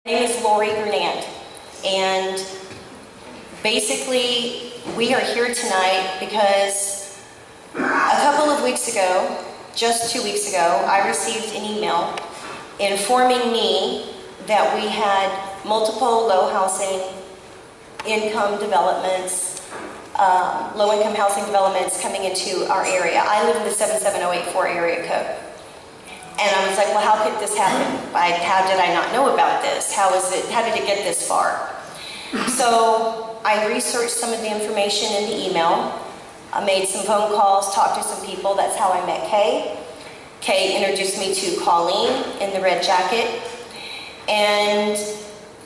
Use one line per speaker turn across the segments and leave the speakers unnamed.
My name is Lori Grenand, and basically we are here tonight because a couple of weeks ago, just 2 weeks ago, I received an email informing me that we had multiple low housing income developments, low-income housing developments coming into our area. I live in the 77084 area code. And I was like, well, how could this happen? How did I not know about this? How did it get this far? So I researched some of the information in the email. I made some phone calls, talked to some people. That's how I met Kay. Kay introduced me to Colleen in the red jacket. And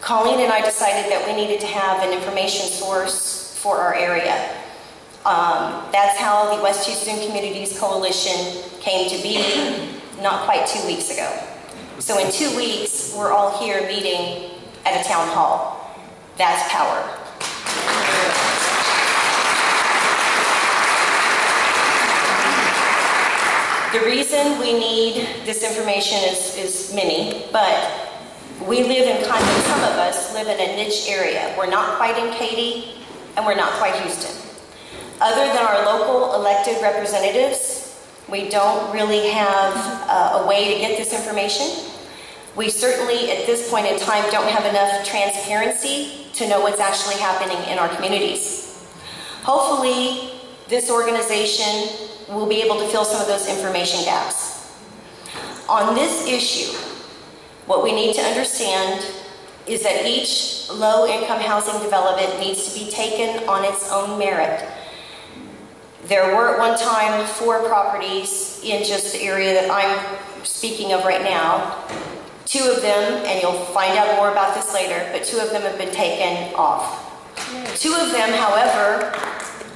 Colleen and I decided that we needed to have an information source for our area. That's how the West Houston Communities Coalition came to be. Not quite 2 weeks ago. So in 2 weeks, we're all here meeting at a town hall. That's power. The reason we need this information is many, but we live in some of us live in a niche area. We're not quite in Katy, and we're not quite Houston. Other than our local elected representatives, we don't really have a way to get this information. We certainly, at this point in time, don't have enough transparency to know what's actually happening in our communities. Hopefully, this organization will be able to fill some of those information gaps. On this issue, what we need to understand is that each low-income housing development needs to be taken on its own merit. There were at one time 4 properties in just the area that I'm speaking of right now. 2 of them, and you'll find out more about this later, but 2 of them have been taken off. 2 of them, however,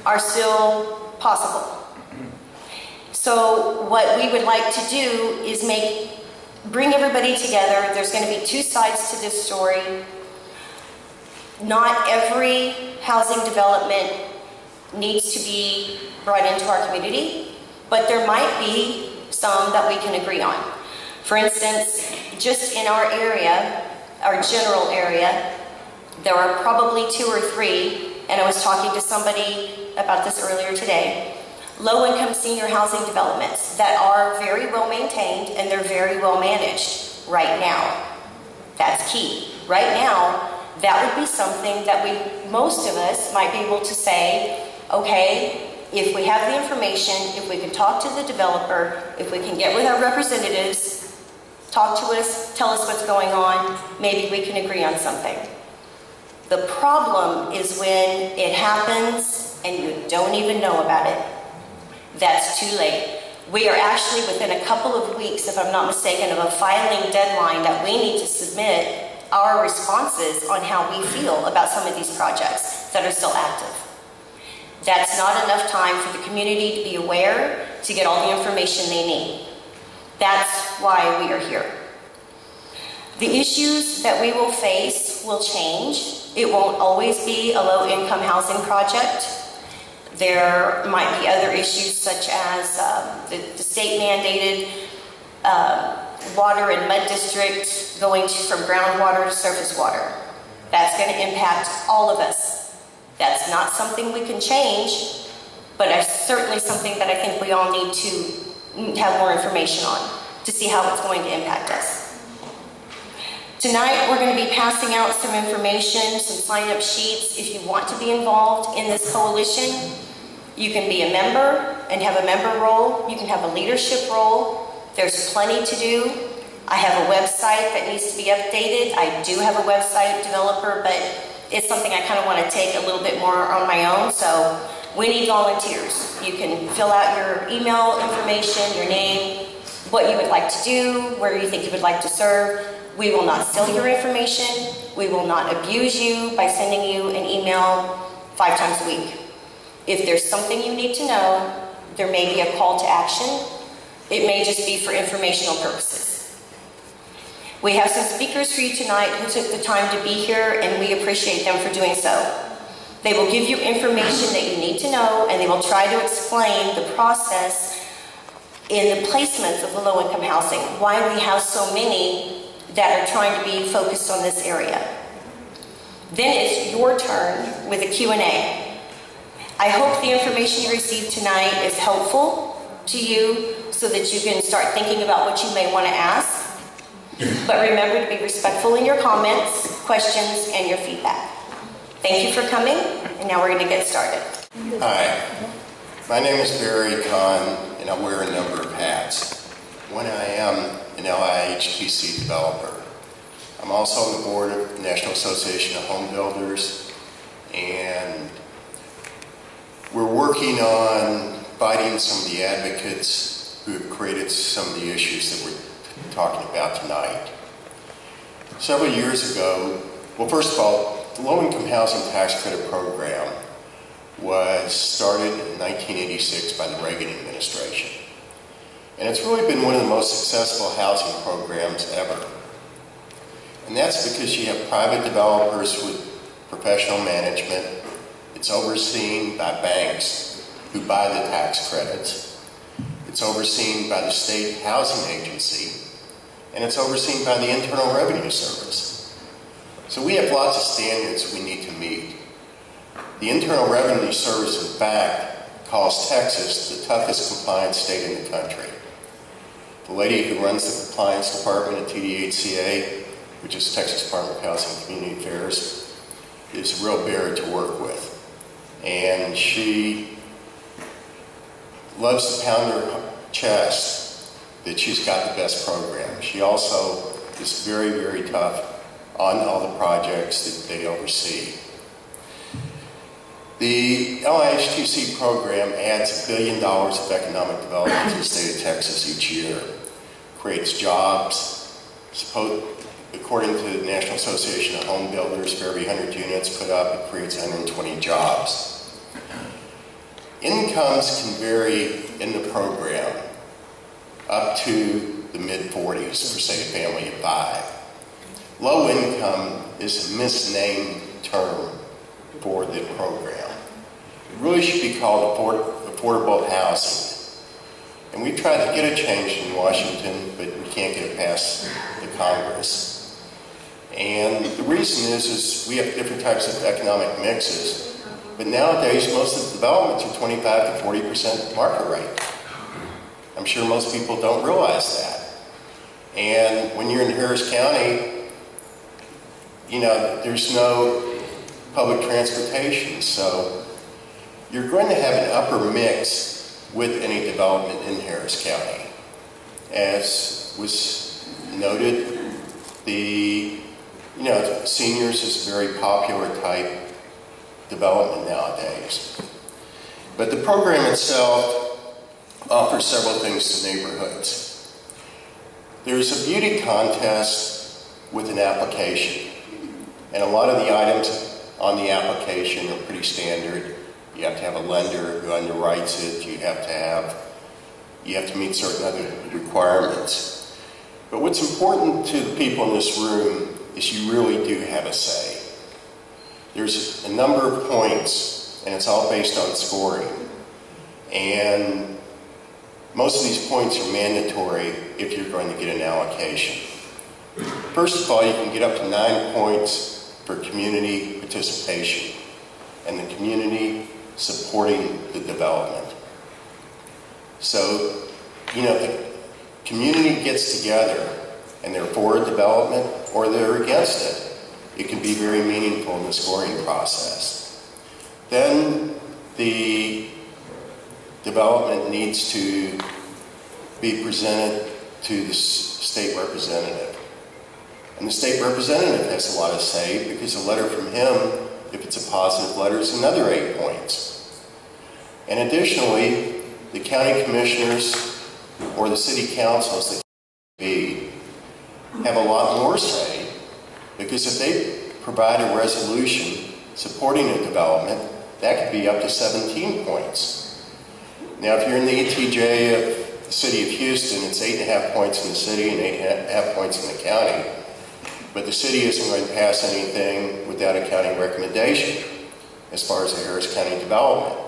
are still possible. So what we would like to do is bring everybody together. There's going to be 2 sides to this story. Not every housing development needs to be brought into our community, but there might be some that we can agree on. For instance, just in our area, our general area, there are probably 2 or 3, and I was talking to somebody about this earlier today, low-income senior housing developments that are very well maintained and they're very well managed right now. That's key. Right now, that would be something that most of us might be able to say, okay, if we have the information, if we can talk to the developer, if we can get with our representatives, talk to us, tell us what's going on, maybe we can agree on something. The problem is when it happens and you don't even know about it. That's too late. We are actually within a couple of weeks, if I'm not mistaken, of a filing deadline that we need to submit our responses on how we feel about some of these projects that are still active. That's not enough time for the community to be aware, to get all the information they need. That's why we are here. The issues that we will face will change. It won't always be a low-income housing project. There might be other issues such as the state-mandated water and mud district going from groundwater to surface water. That's going to impact all of us. That's not something we can change, but it's certainly something that I think we all need to have more information on to see how it's going to impact us. Tonight, we're going to be passing out some information, some sign-up sheets. If you want to be involved in this coalition, you can be a member and have a member role. You can have a leadership role. There's plenty to do. I have a website that needs to be updated. I do have a website developer, but it's something I kind of want to take a little bit more on my own, so we need volunteers. You can fill out your email information, your name, what you would like to do, where you think you would like to serve. We will not steal your information. We will not abuse you by sending you an email 5 times a week. If there's something you need to know, there may be a call to action. It may just be for informational purposes. We have some speakers for you tonight who took the time to be here, and we appreciate them for doing so. They will give you information that you need to know, and they will try to explain the process in the placements of the low-income housing, why we have so many that are trying to be focused on this area. Then it's your turn with a Q&A. I hope the information you received tonight is helpful to you so that you can start thinking about what you may want to ask. But remember to be respectful in your comments, questions, and your feedback. Thank you for coming, and now we're going to get started.
Hi, my name is Barry Kahn, and I wear a number of hats. One, I am an LIHTC developer. I'm also on the board of the National Association of Home Builders, and we're working on fighting some of the advocates who have created some of the issues that we're talking about tonight. Several years ago, well, first of all, the Low-Income Housing Tax Credit Program was started in 1986 by the Reagan administration. And it's really been one of the most successful housing programs ever. And that's because you have private developers with professional management. It's overseen by banks who buy the tax credits. It's overseen by the state housing agency. And it's overseen by the Internal Revenue Service. So we have lots of standards that we need to meet. The Internal Revenue Service, in fact, calls Texas the toughest compliance state in the country. The lady who runs the compliance department at TWHCC, which is Texas Department of Housing and Community Affairs, is a real bear to work with. And she loves to pound her chest that she's got the best program. She also is very, very tough on all the projects that they oversee. The LIHTC program adds $1 billion of economic development to the state of Texas each year, creates jobs. According to the National Association of Home Builders, for every 100 units put up, it creates 120 jobs. Incomes can vary in the program up to the mid-40s for, say, a family of 5. Low income is a misnamed term for the program. It really should be called affordable housing. And we tried to get a change in Washington, but we can't get it past the Congress. And the reason is we have different types of economic mixes, but nowadays most of the developments are 25 to 40% market rate. I'm sure most people don't realize that. And when you're in Harris County, you know, there's no public transportation, so you're going to have an upper mix with any development in Harris County. As was noted, seniors is a very popular type development nowadays. But the program itself offers several things to neighborhoods. There's a beauty contest with an application. And a lot of the items on the application are pretty standard. You have to have a lender who underwrites it. You have to meet certain other requirements. But what's important to the people in this room is you really do have a say. There's a number of points, and it's all based on scoring. And most of these points are mandatory if you're going to get an allocation. First of all, you can get up to 9 points for community participation and the community supporting the development. So, the community gets together and they're for a development or they're against it. It can be very meaningful in the scoring process. Then the development needs to be presented to the state representative. And the state representative has a lot of say because a letter from him, if it's a positive letter, is another 8 points. And additionally, the county commissioners or the city councils that be have a lot more say because if they provide a resolution supporting a development, that could be up to 17 points. Now, if you're in the ETJ of the city of Houston, it's 8.5 points in the city and 8.5 points in the county. But the city isn't going to pass anything without a county recommendation as far as the Harris County development.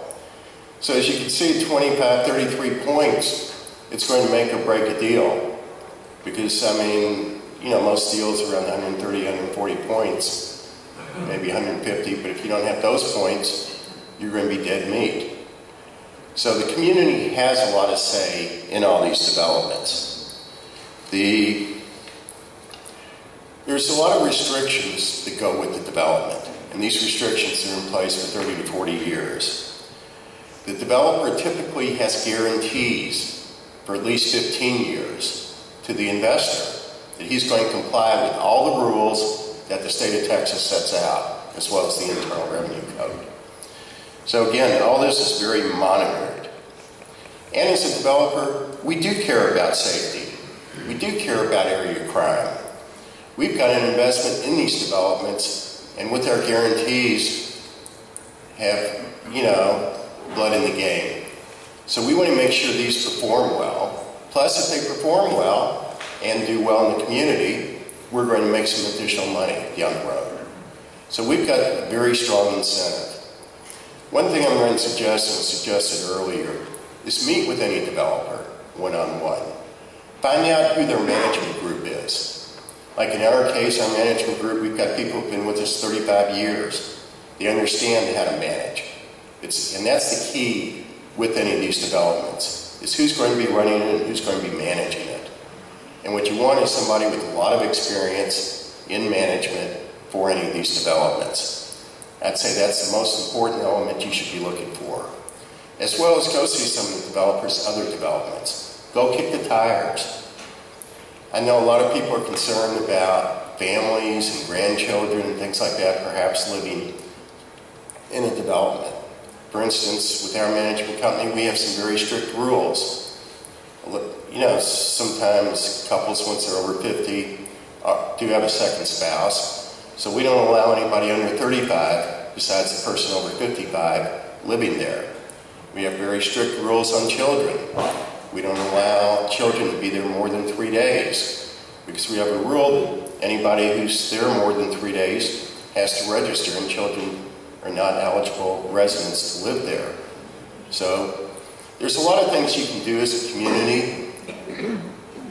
So as you can see, 25, 33 points, it's going to make or break a deal. Because, most deals around 130, 140 points, maybe 150, but if you don't have those points, you're going to be dead meat. So the community has a lot of say in all these developments. There's a lot of restrictions that go with the development, and these restrictions are in place for 30 to 40 years. The developer typically has guarantees for at least 15 years to the investor that he's going to comply with all the rules that the state of Texas sets out, as well as the Internal Revenue Code. So again, all this is very monitored. And as a developer, we do care about safety. We do care about area crime. We've got an investment in these developments, and with our guarantees, have, blood in the game. So we want to make sure these perform well. Plus, if they perform well and do well in the community, we're going to make some additional money down the road. So we've got a very strong incentive. One thing I'm going to suggest, and was suggested earlier, is meet with any developer one-on-one. Find out who their management group is. Like in our case, our management group, we've got people who've been with us 35 years. They understand how to manage. And that's the key with any of these developments, is who's going to be running it and who's going to be managing it. And what you want is somebody with a lot of experience in management for any of these developments. I'd say that's the most important element you should be looking for. As well as go see some of the developers' other developments. Go kick the tires. I know a lot of people are concerned about families and grandchildren and things like that perhaps living in a development. For instance, with our management company, we have some very strict rules. Sometimes couples, once they're over 50, do have a second spouse. So we don't allow anybody under 35, besides the person over 55, living there. We have very strict rules on children. We don't allow children to be there more than 3 days, because we have a rule that anybody who's there more than 3 days has to register, and children are not eligible residents to live there. So there's a lot of things you can do as a community.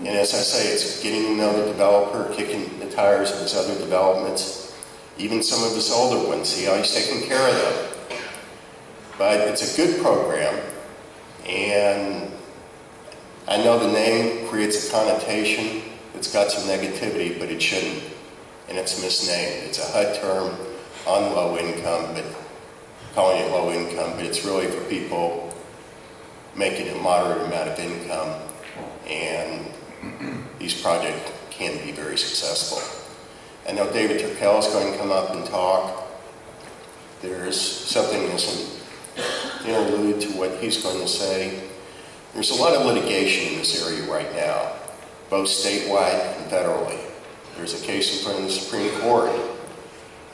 And as I say, it's getting to know the developer, kicking the tires of his other developments, even some of his older ones, see how he's taking care of them. But it's a good program, and I know the name creates a connotation that's got some negativity, but it shouldn't, and it's misnamed. It's a HUD term on low income, but calling it low income, but it's really for people making a moderate amount of income, and these projects can be very successful. I know David Turkel is going to come up and talk. There's something that's an interlude to what he's going to say. There's a lot of litigation in this area right now, both statewide and federally. There's a case in front of the Supreme Court.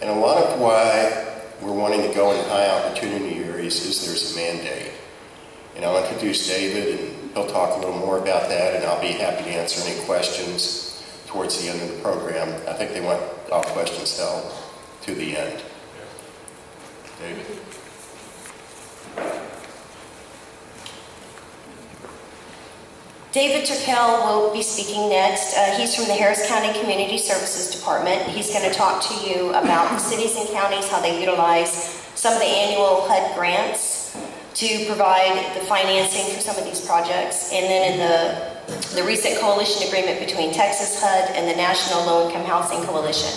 And a lot of why we're wanting to go in high opportunity areas is there's a mandate. And I'll introduce David, and he'll talk a little more about that, and I'll be happy to answer any questions towards the end of the program. I think they want all questions held to the end. David.
David Turkel will be speaking next. He's from the Harris County Community Services Department. He's going to talk to you about the cities and counties, how they utilize some of the annual HUD grants to provide the financing for some of these projects. And then in the recent coalition agreement between Texas HUD and the National Low Income Housing Coalition.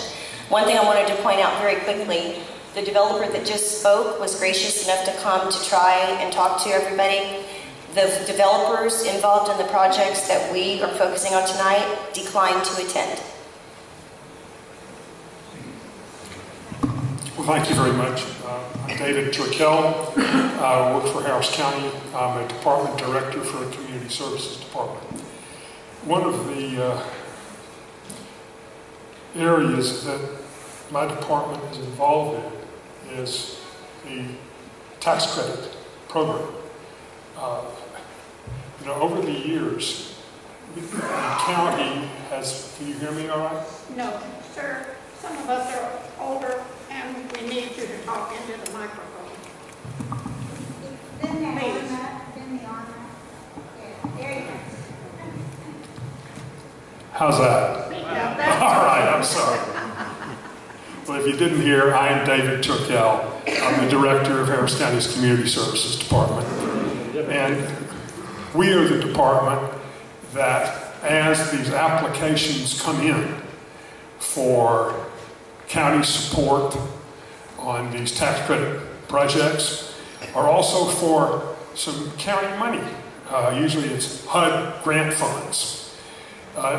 One thing I wanted to point out very quickly, the developer that just spoke was gracious enough to come to try and talk to everybody. The developers involved in the projects that we are focusing on tonight declined to attend.
Well, thank you very much. I'm David Turkel. I work for Harris County. I'm a department director for the Community Services Department. One of the areas that my department is involved in is the tax credit program. Over the years, the county has, can you hear me all right?
No, sir. Some of us are older and we need you to talk into the microphone.
Then the on that. Yeah, there you go.
How's that?
Yeah,
I'm sorry. Well, if you didn't hear, I am David Turkel. I'm the Director of Harris County's Community Services Department. And we are the department that, as these applications come in for county support on these tax credit projects, are also for some county money. Usually it's HUD grant funds.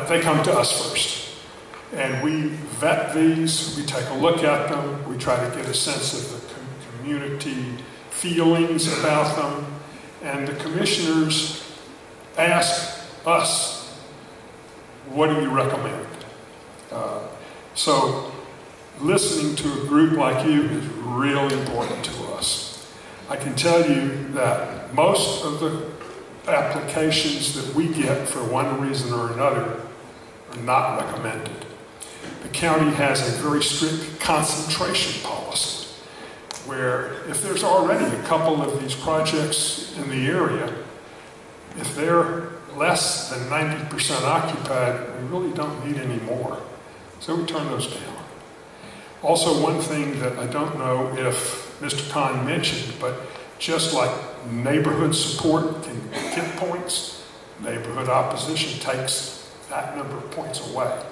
They come to us first. And we vet these, we take a look at them, we try to get a sense of the community feelings about them, and the commissioners ask us, what do you recommend? So listening to a group like you is real important to us. I can tell you that most of the applications that we get for one reason or another are not recommended. The county has a very strict concentration policy where if there's already a couple of these projects in the area, if they're less than 90% occupied, we really don't need any more. So we turn those down. Also, one thing that I don't know if Mr. Kahn mentioned, but just like neighborhood support can get points, neighborhood opposition takes that number of points away.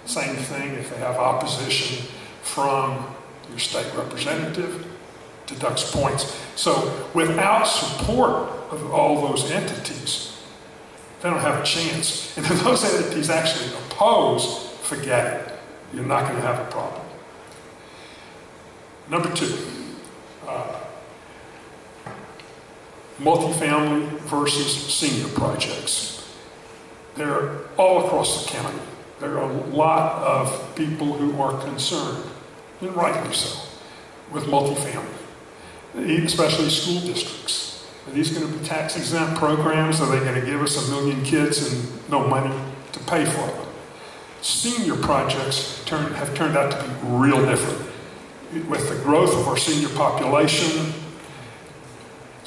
Same thing if they have opposition from your state representative, deducts points. So without support of all those entities, they don't have a chance. And if those entities actually oppose, forget it. You're not going to have a problem. Number two, multifamily versus senior projects. They're all across the county. There are a lot of people who are concerned, and rightly so, with multifamily, especially school districts. Are these going to be tax-exempt programs? Are they going to give us 1 million kids and no money to pay for them? Senior projects have turned out to be real different. With the growth of our senior population,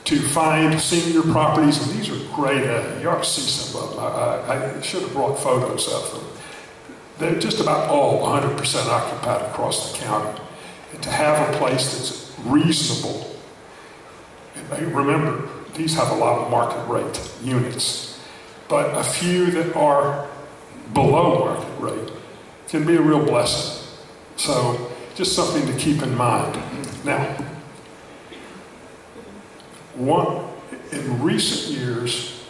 to find senior properties, and these are great, you ought to see some of them. I should have brought photos of them. They're just about all 100% occupied across the county. And to have a place that's reasonable, and remember, these have a lot of market rate units, but a few that are below market rate can be a real blessing. So just something to keep in mind. Now, in recent years,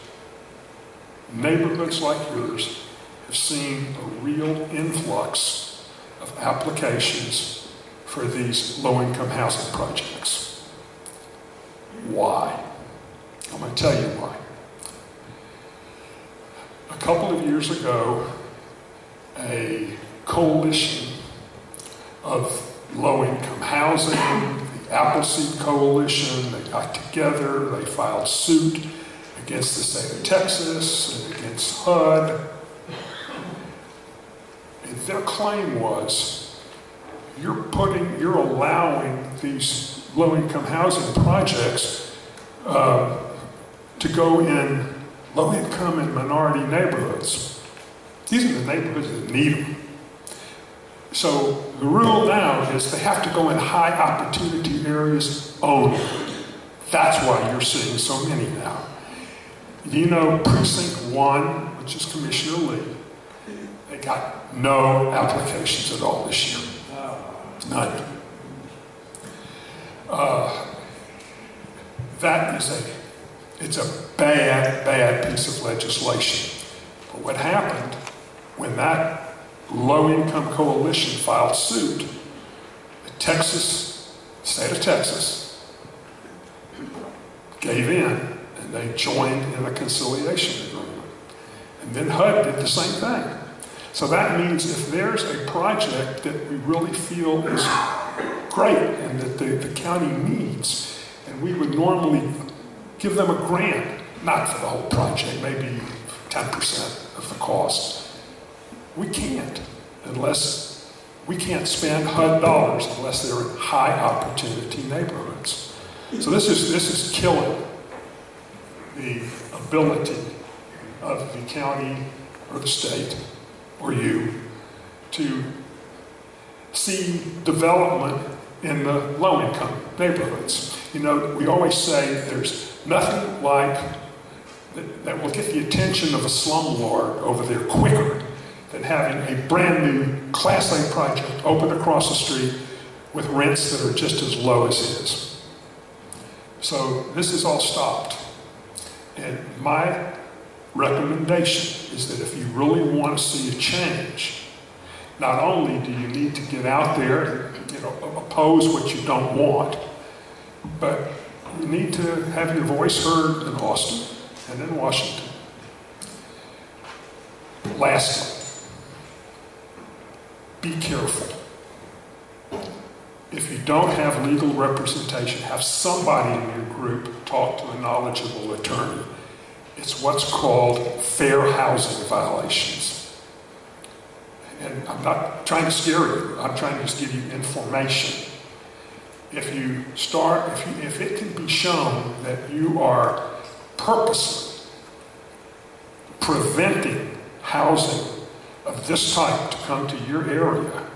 neighborhoods like yours have seen a real influx of applications for these low-income housing projects. Why? I'm going to tell you why. A couple of years ago, a coalition of low-income housing, the Appleseed Coalition, they got together, they filed suit against the state of Texas and against HUD. And their claim was, you're allowing these low-income housing projects to go in low-income and minority neighborhoods. These are the neighborhoods that need them. So the rule now is they have to go in high opportunity areas only. That's why you're seeing so many now. You know, Precinct 1, which is Commissioner Lee, they got no applications at all this year. None. It's a bad piece of legislation. But what happened when that low-income coalition filed suit, the state of Texas gave in and they joined in a conciliation agreement. And then HUD did the same thing. So that means if there's a project that we really feel is great and that the county needs, and we would normally give them a grant, not for the whole project, maybe 10% of the cost. We can't spend HUD dollars unless they're in high opportunity neighborhoods. So this is killing the ability of the county or the state or you to see development in the low-income neighborhoods. You know, we always say there's nothing like that will get the attention of a slumlord over there quicker than having a brand new Class A project open across the street with rents that are just as low as his. So this is all stopped. And my recommendation is that if you really want to see a change, not only do you need to get out there and, you know, oppose what you don't want, but you need to have your voice heard in Austin and in Washington. Lastly, be careful. If you don't have legal representation, have somebody in your group talk to a knowledgeable attorney. It's what's called fair housing violations. And I'm not trying to scare you, I'm trying to just give you information. If it can be shown that you are purposely preventing housing of this type to come to your area,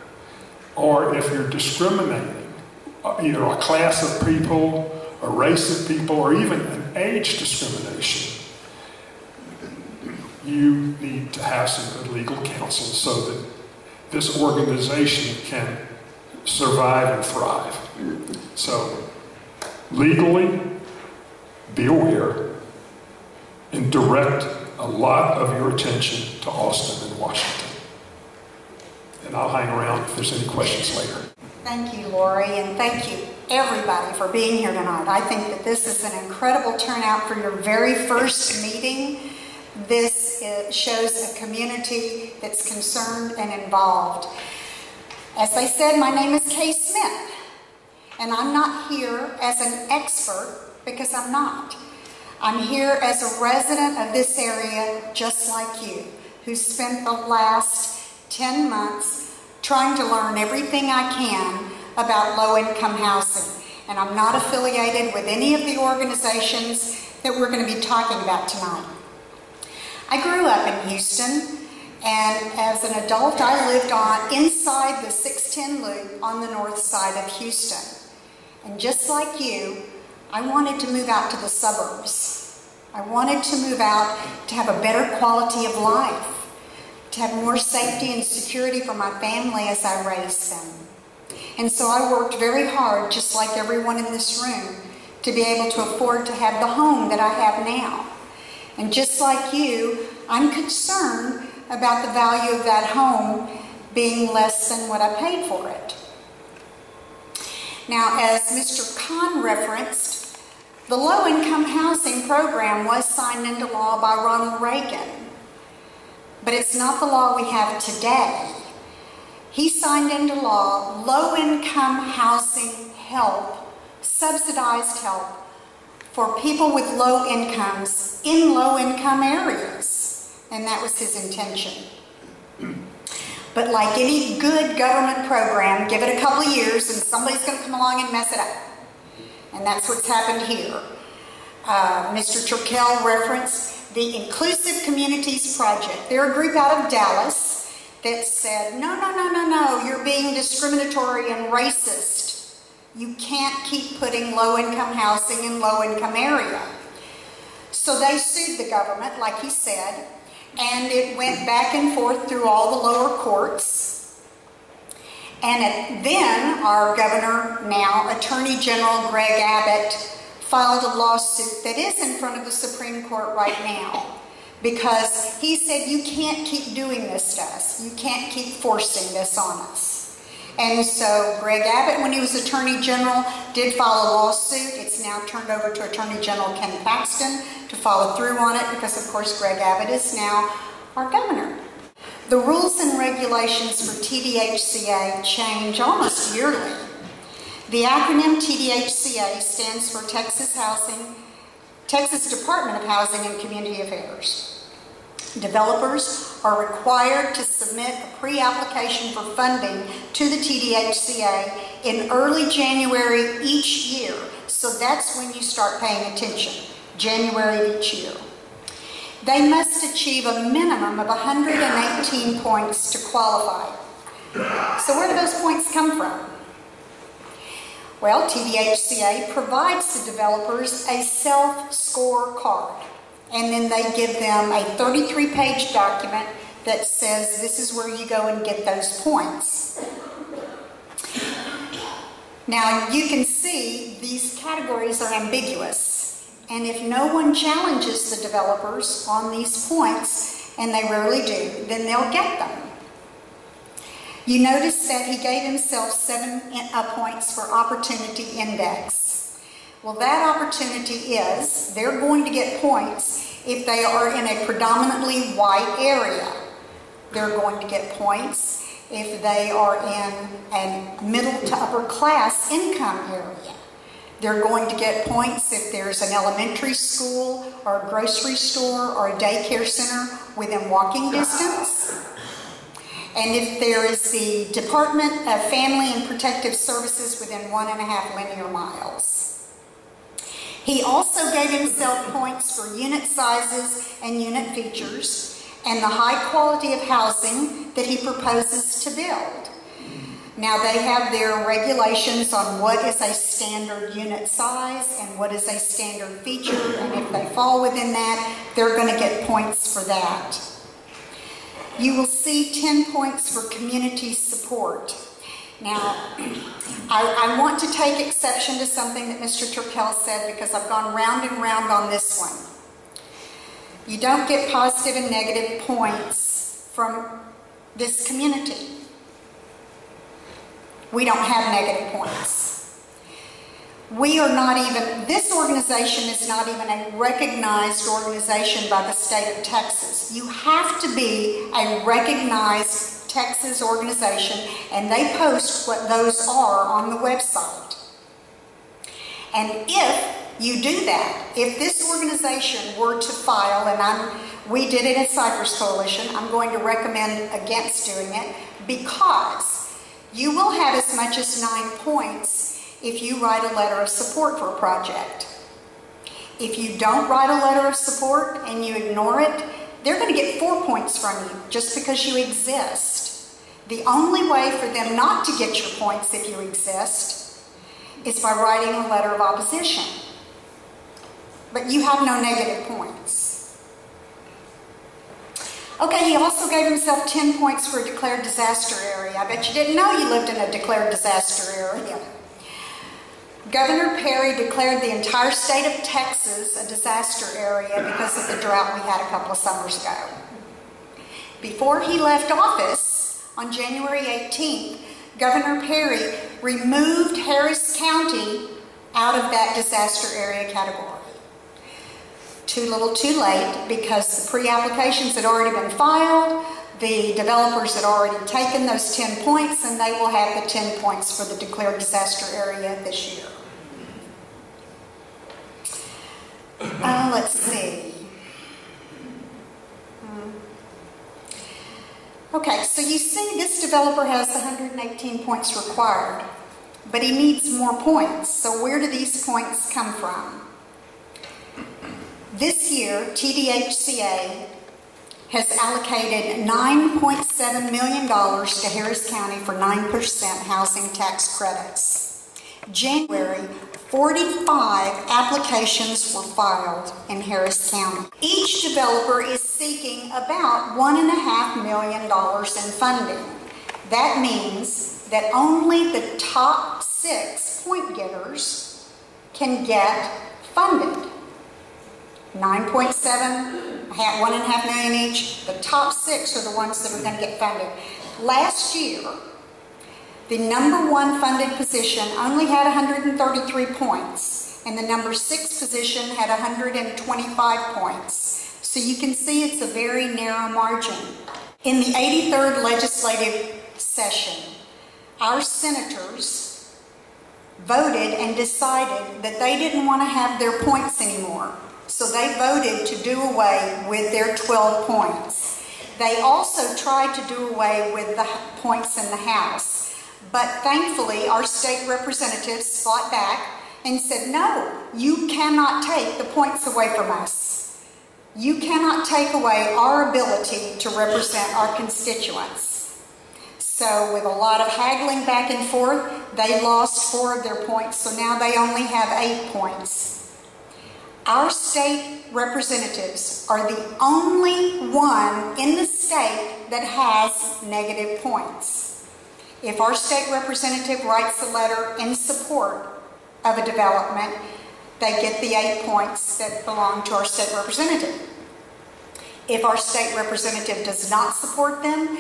or if you're discriminating either a class of people, a race of people, or even an age discrimination, you need to have some good legal counsel so that this organization can survive and thrive. So, legally, be aware and direct a lot of your attention to Austin and Washington. And I'll hang around if there's any questions later.
Thank you, Lori, and thank you, everybody, for being here tonight. I think that this is an incredible turnout for your very first meeting. This shows a community that's concerned and involved. As they said, my name is Kay Smith, and I'm not here as an expert because I'm not. I'm here as a resident of this area just like you, who spent the last 10 months trying to learn everything I can about low-income housing. And I'm not affiliated with any of the organizations that we're going to be talking about tonight. I grew up in Houston, and as an adult I lived inside the 610 loop on the north side of Houston. And just like you, I wanted to move out to the suburbs. I wanted to move out to have a better quality of life, to have more safety and security for my family as I raised them. And so I worked very hard, just like everyone in this room, to be able to afford to have the home that I have now. And just like you, I'm concerned about the value of that home being less than what I paid for it. Now, as Mr. Kahn referenced, the low-income housing program was signed into law by Ronald Reagan, but it's not the law we have today. He signed into law low-income housing help, subsidized help for people with low incomes in low-income areas, and that was his intention. But like any good government program, give it a couple of years and somebody's going to come along and mess it up. And that's what's happened here. Mr. Turkel referenced the Inclusive Communities Project. They're a group out of Dallas that said, no, you're being discriminatory and racist. You can't keep putting low-income housing in low-income area. So they sued the government, like he said, and it went back and forth through all the lower courts. And then our governor, now Attorney General Greg Abbott, filed a lawsuit that is in front of the Supreme Court right now, because he said you can't keep doing this to us. You can't keep forcing this on us. And so Greg Abbott, when he was Attorney General, did file a lawsuit. It's now turned over to Attorney General Ken Paxton to follow through on it, because of course Greg Abbott is now our governor. The rules and regulations for TWHCA change almost yearly. The acronym TWHCA stands for Texas Department of Housing and Community Affairs. Developers are required to submit a pre-application for funding to the TWHCA in early January each year. So that's when you start paying attention, January of each year. They must achieve a minimum of 118 points to qualify. So where do those points come from? Well, TWHCA provides the developers a self-score card, and then they give them a 33-page document that says this is where you go and get those points. Now, you can see these categories are ambiguous, and if no one challenges the developers on these points, and they rarely do, then they'll get them. You notice that he gave himself 7 points for opportunity index. Well, that opportunity is they're going to get points if they are in a predominantly white area. They're going to get points if they are in a middle to upper class income area. They're going to get points if there's an elementary school or a grocery store or a daycare center within walking distance. And if there is the Department of Family and Protective Services within 1.5 linear miles. He also gave himself points for unit sizes and unit features and the high quality of housing that he proposes to build. Now they have their regulations on what is a standard unit size and what is a standard feature, and if they fall within that, they're going to get points for that. You will see 10 points for community support. Now, I want to take exception to something that Mr. Turkel said because I've gone round and round on this one. You don't get positive and negative points from this community. We don't have negative points. We are not even, this organization is not even a recognized organization by the state of Texas. You have to be a recognized Texas organization, and they post what those are on the website. And if you do that, if this organization were to file, and we did it at Cypress Coalition, I'm going to recommend against doing it because you will have as much as 9 points if you write a letter of support for a project. If you don't write a letter of support and you ignore it, they're going to get 4 points from you just because you exist. The only way for them not to get your points if you exist is by writing a letter of opposition. But you have no negative points. Okay, he also gave himself 10 points for a declared disaster area. I bet you didn't know you lived in a declared disaster area. Governor Perry declared the entire state of Texas a disaster area because of the drought we had a couple of summers ago. Before he left office on January 18th, Governor Perry removed Harris County out of that disaster area category. Too little too late because the pre-applications had already been filed, the developers had already taken those 10 points, and they will have the 10 points for the declared disaster area this year. Let's see. Okay, so you see this developer has 118 points required, but he needs more points. So where do these points come from? This year, TWHCA has allocated $9.7 million to Harris County for 9% housing tax credits. January, 45 applications were filed in Harris County. Each developer is seeking about $1.5 million in funding. That means that only the top 6 point getters can get funded. 9.7, $1.5 million each. The top 6 are the ones that are going to get funded. Last year, the number 1 funded position only had 133 points, and the number 6 position had 125 points. So you can see it's a very narrow margin. In the 83rd legislative session, our senators voted and decided that they didn't want to have their points anymore. So they voted to do away with their 12 points. They also tried to do away with the points in the House. But thankfully, our state representatives fought back and said, no, you cannot take the points away from us. You cannot take away our ability to represent our constituents. So with a lot of haggling back and forth, they lost 4 of their points, so now they only have 8 points. Our state representatives are the only one in the state that has negative points. If our state representative writes a letter in support of a development, they get the 8 points that belong to our state representative. If our state representative does not support them,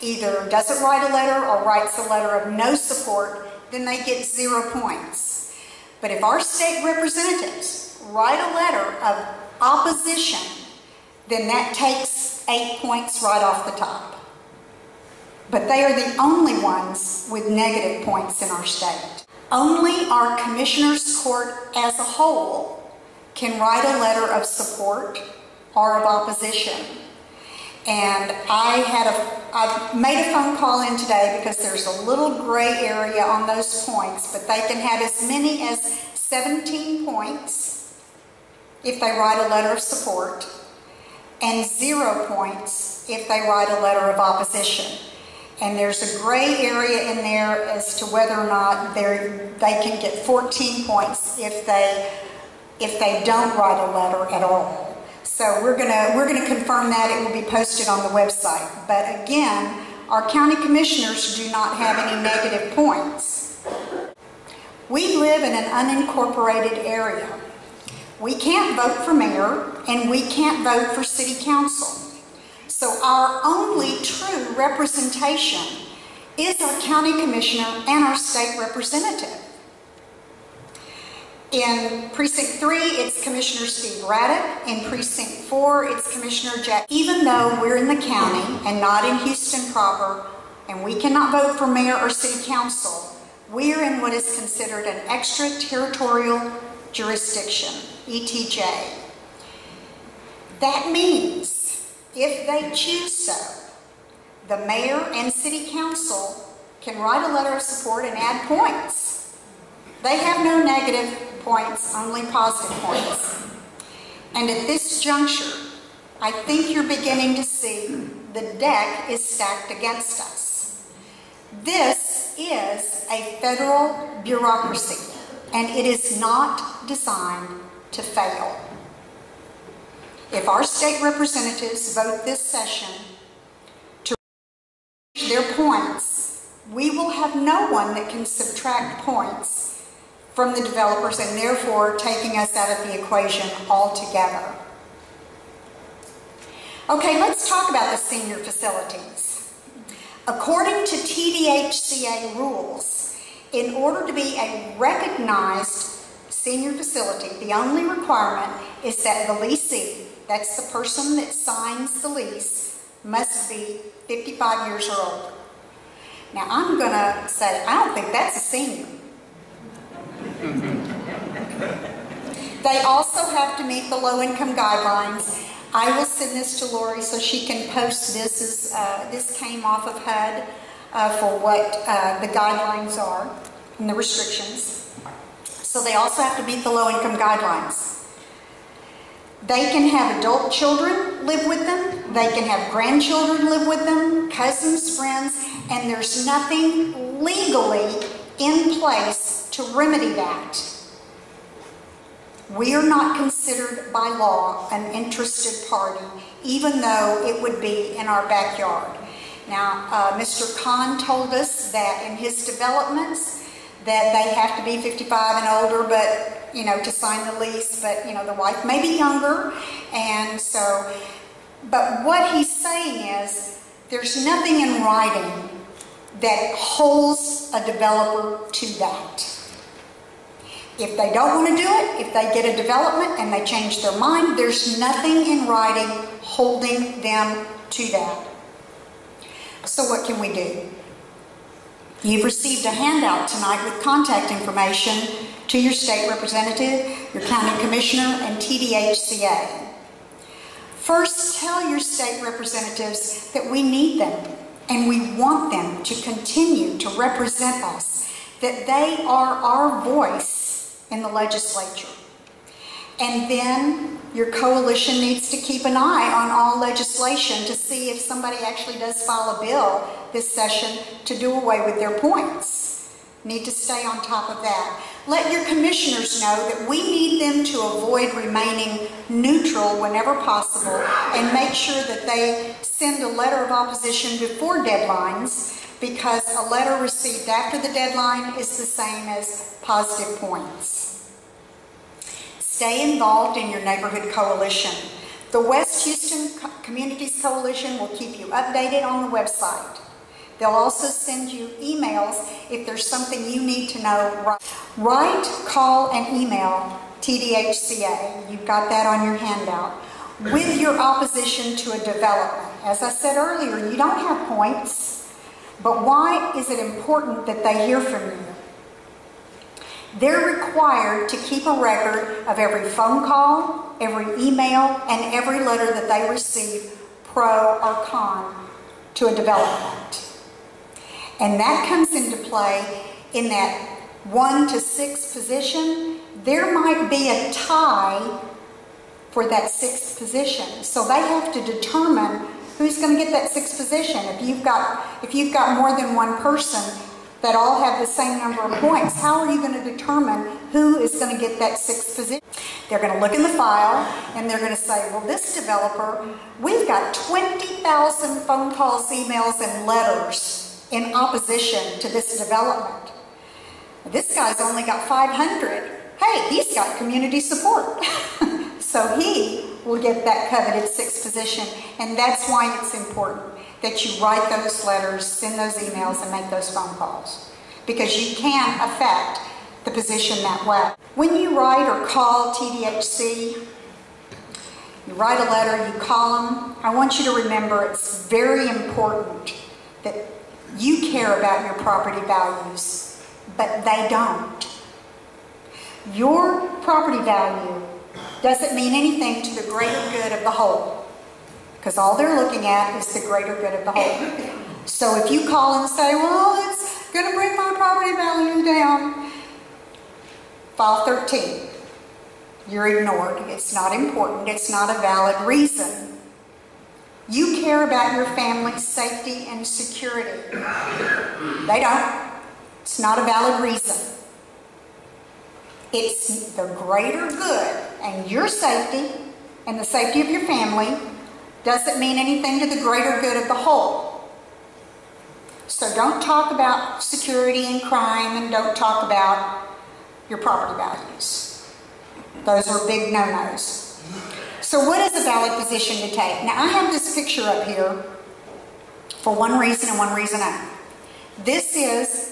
either doesn't write a letter or writes a letter of no support, then they get 0 points. But if our state representatives write a letter of opposition, then that takes 8 points right off the top. But they are the only ones with negative points in our state. Only our Commissioners Court as a whole can write a letter of support or of opposition. And I've made a phone call in today because there's a little gray area on those points, but they can have as many as 17 points if they write a letter of support and 0 points if they write a letter of opposition. And there's a gray area in there as to whether or not they can get 14 points if they don't write a letter at all. So we're gonna confirm that. It will be posted on the website. But again, our county commissioners do not have any negative points. We live in an unincorporated area. We can't vote for mayor and we can't vote for city council. So our only true representation is our county commissioner and our state representative. In Precinct 3, it's Commissioner Steve Raddick. In Precinct 4, it's Commissioner Jack. Even though we're in the county and not in Houston proper, and we cannot vote for mayor or city council, we are in what is considered an extraterritorial jurisdiction, ETJ. That means, if they choose so, the mayor and city council can write a letter of support and add points. They have no negative points, only positive points. And at this juncture, I think you're beginning to see the deck is stacked against us. This is a federal bureaucracy, and it is not designed to fail. If our state representatives vote this session to reach their points, we will have no one that can subtract points from the developers and therefore taking us out of the equation altogether. Okay, let's talk about the senior facilities. According to TWHCC rules, in order to be a recognized senior facility, the only requirement is that the leasee, that's the person that signs the lease, must be 55 years or older. Now I'm going to say, I don't think that's a senior. They also have to meet the low-income guidelines. I will send this to Lori so she can post this. This came off of HUD for what the guidelines are and the restrictions. So they also have to meet the low-income guidelines. They can have adult children live with them. They can have grandchildren live with them, cousins, friends, and there's nothing legally in place to remedy that. We are not considered by law an interested party, even though it would be in our backyard. Now, Mr. Kahn told us that in his developments that they have to be 55 and older, but, you know, to sign the lease, but, you know, the wife may be younger, and so, but what he's saying is there's nothing in writing that holds a developer to that. If they don't want to do it, if they get a development and they change their mind, there's nothing in writing holding them to that. So what can we do? You've received a handout tonight with contact information to your state representative, your county commissioner, and TWHCA. First, tell your state representatives that we need them and we want them to continue to represent us, that they are our voice in the legislature. And then your coalition needs to keep an eye on all legislation to see if somebody actually does file a bill this session to do away with their points. Need to stay on top of that. Let your commissioners know that we need them to avoid remaining neutral whenever possible and make sure that they send a letter of opposition before deadlines, because a letter received after the deadline is the same as positive points. Stay involved in your neighborhood coalition. The West Houston Communities Coalition will keep you updated on the website. They'll also send you emails if there's something you need to know. Write, call, and email TWHCA. You've got that on your handout. With your opposition to a development. As I said earlier, you don't have points, but why is it important that they hear from you? They're required to keep a record of every phone call, every email, and every letter that they receive, pro or con, to a development. And that comes into play in that 1 to 6 position. There might be a tie for that 6th position. So they have to determine who's going to get that 6th position. If you've got more than one person that all have the same number of points, how are you going to determine who is going to get that 6th position? They're going to look in the file and they're going to say, well, this developer, we've got 20,000 phone calls, emails, and letters in opposition to this development. This guy's only got 500. Hey, he's got community support. So he will get that coveted 6th position, and that's why it's important that you write those letters, send those emails, and make those phone calls, because you can affect the position that way. When you write or call TDHC, you write a letter, you call them, I want you to remember it's very important that you care about your property values, but they don't. Your property value doesn't mean anything to the greater good of the whole, because all they're looking at is the greater good of the whole. So if you call and say, well, it's going to bring my property value down, file 13. You're ignored. It's not important. It's not a valid reason. You care about your family's safety and security. They don't. It's not a valid reason. It's the greater good, and your safety and the safety of your family doesn't mean anything to the greater good of the whole. So don't talk about security and crime, and don't talk about your property values. Those are big no-nos. So what is a valid position to take? Now I have this picture up here for one reason and one reason only. This is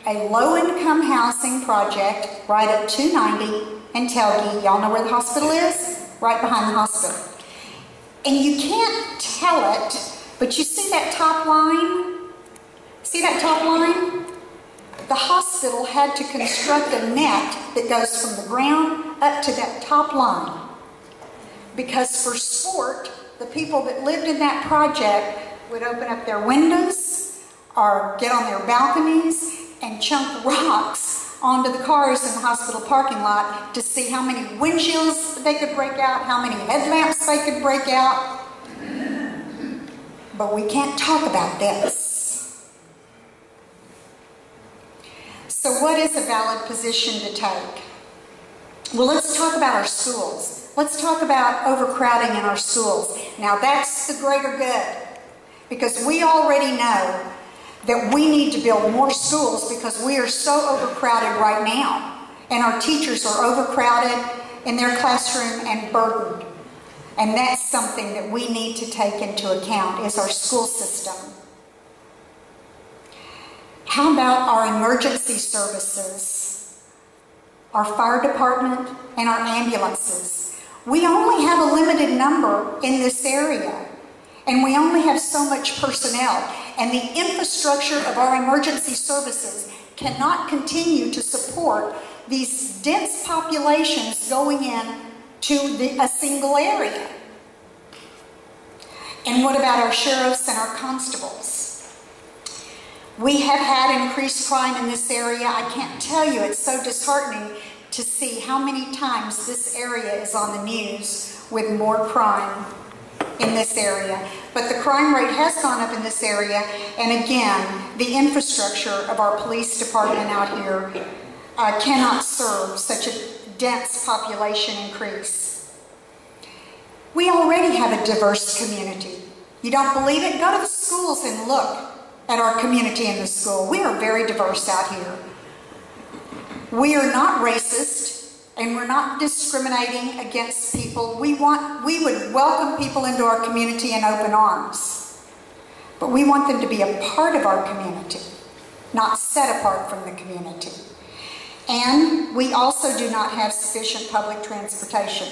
a low-income housing project right at 290 and Telge. Y'all know where the hospital is? Right behind the hospital. And you can't tell it, but you see that top line? See that top line? The hospital had to construct a net that goes from the ground up to that top line. Because for sport, the people that lived in that project would open up their windows or get on their balconies and chunk rocks onto the cars in the hospital parking lot to see how many windshields they could break out, how many headlamps they could break out. But we can't talk about this. So what is a valid position to take? Well, let's talk about our schools. Let's talk about overcrowding in our schools. Now that's the greater good, because we already know that we need to build more schools because we are so overcrowded right now. And our teachers are overcrowded in their classroom and burdened. And that's something that we need to take into account, is our school system. How about our emergency services, our fire department, and our ambulances? We only have a limited number in this area, and we only have so much personnel, and the infrastructure of our emergency services cannot continue to support these dense populations going in to a single area. And what about our sheriffs and our constables? We have had increased crime in this area. I can't tell you, it's so disheartening to see how many times this area is on the news with more crime in this area. But the crime rate has gone up in this area, and again, the infrastructure of our police department out here cannot serve such a dense population increase. We already have a diverse community. You don't believe it? Go to the schools and look at our community in the school. We are very diverse out here. We are not racist, and we're not discriminating against people. We would welcome people into our community in open arms. But we want them to be a part of our community, not set apart from the community. And we also do not have sufficient public transportation.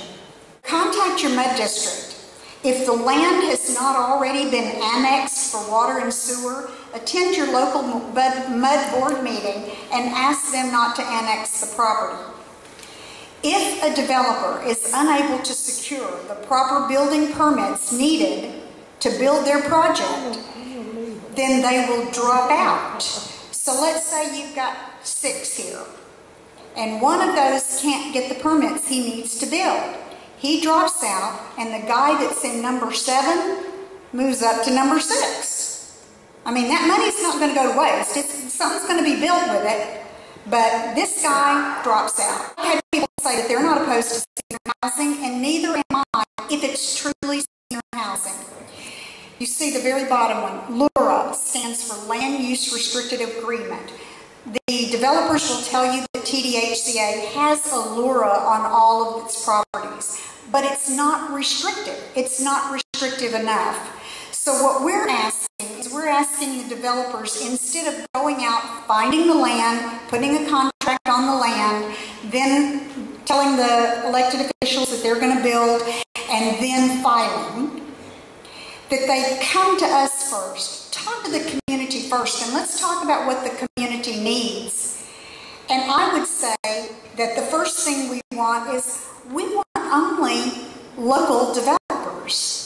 Contact your MUD district. If the land has not already been annexed for water and sewer, attend your local MUD board meeting and ask them not to annex the property. If a developer is unable to secure the proper building permits needed to build their project, then they will drop out. So let's say you've got 6 here, and one of those can't get the permits he needs to build. He drops out, and the guy that's in number 7 moves up to number 6. I mean, that money's not going to go to waste. Something's going to be built with it, but this guy drops out. I've had people say that they're not opposed to senior housing, and neither am I if it's truly senior housing. You see the very bottom one, LURA, stands for Land Use Restricted Agreement. The developers will tell you that TWHCA has a LURA on all of its properties, but it's not restrictive. It's not restrictive enough. So what we're asking is we're asking the developers, instead of going out, finding the land, putting a contract on the land, then telling the elected officials that they're going to build, and then filing, that they come to us first, talk to the community first, and let's talk about what the community needs. And I would say that the first thing we want is we want only local developers.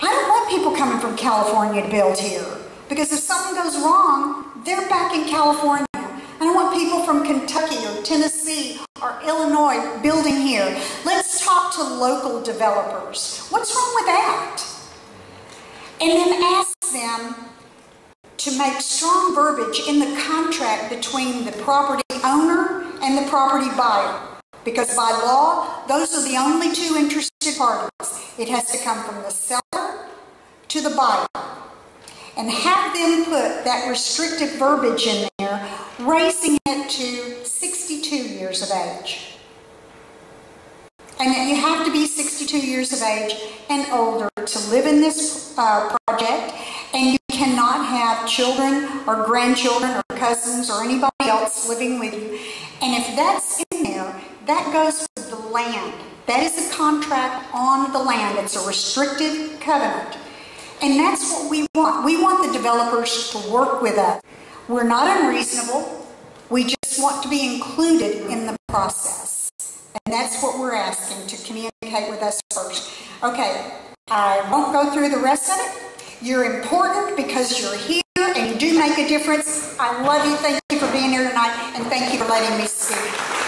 I don't want people coming from California to build here, because if something goes wrong, they're back in California. I don't want people from Kentucky or Tennessee or Illinois building here. Let's talk to local developers. What's wrong with that? And then ask them to make strong verbiage in the contract between the property owner and the property buyer. Because by law, those are the only 2 interested parties. It has to come from the seller to the buyer. And have them put that restrictive verbiage in there, raising it to 62 years of age. And that you have to be 62 years of age and older to live in this project, and you cannot have children or grandchildren or cousins or anybody else living with you. And if that's in there, that goes with the land. That is a contract on the land. It's a restrictive covenant. And that's what we want. We want the developers to work with us. We're not unreasonable. We just want to be included in the process. And that's what we're asking, to communicate with us first. Okay, I won't go through the rest of it. You're important because you're here and you do make a difference. I love you. Thank you for being here tonight, and thank you for letting me speak.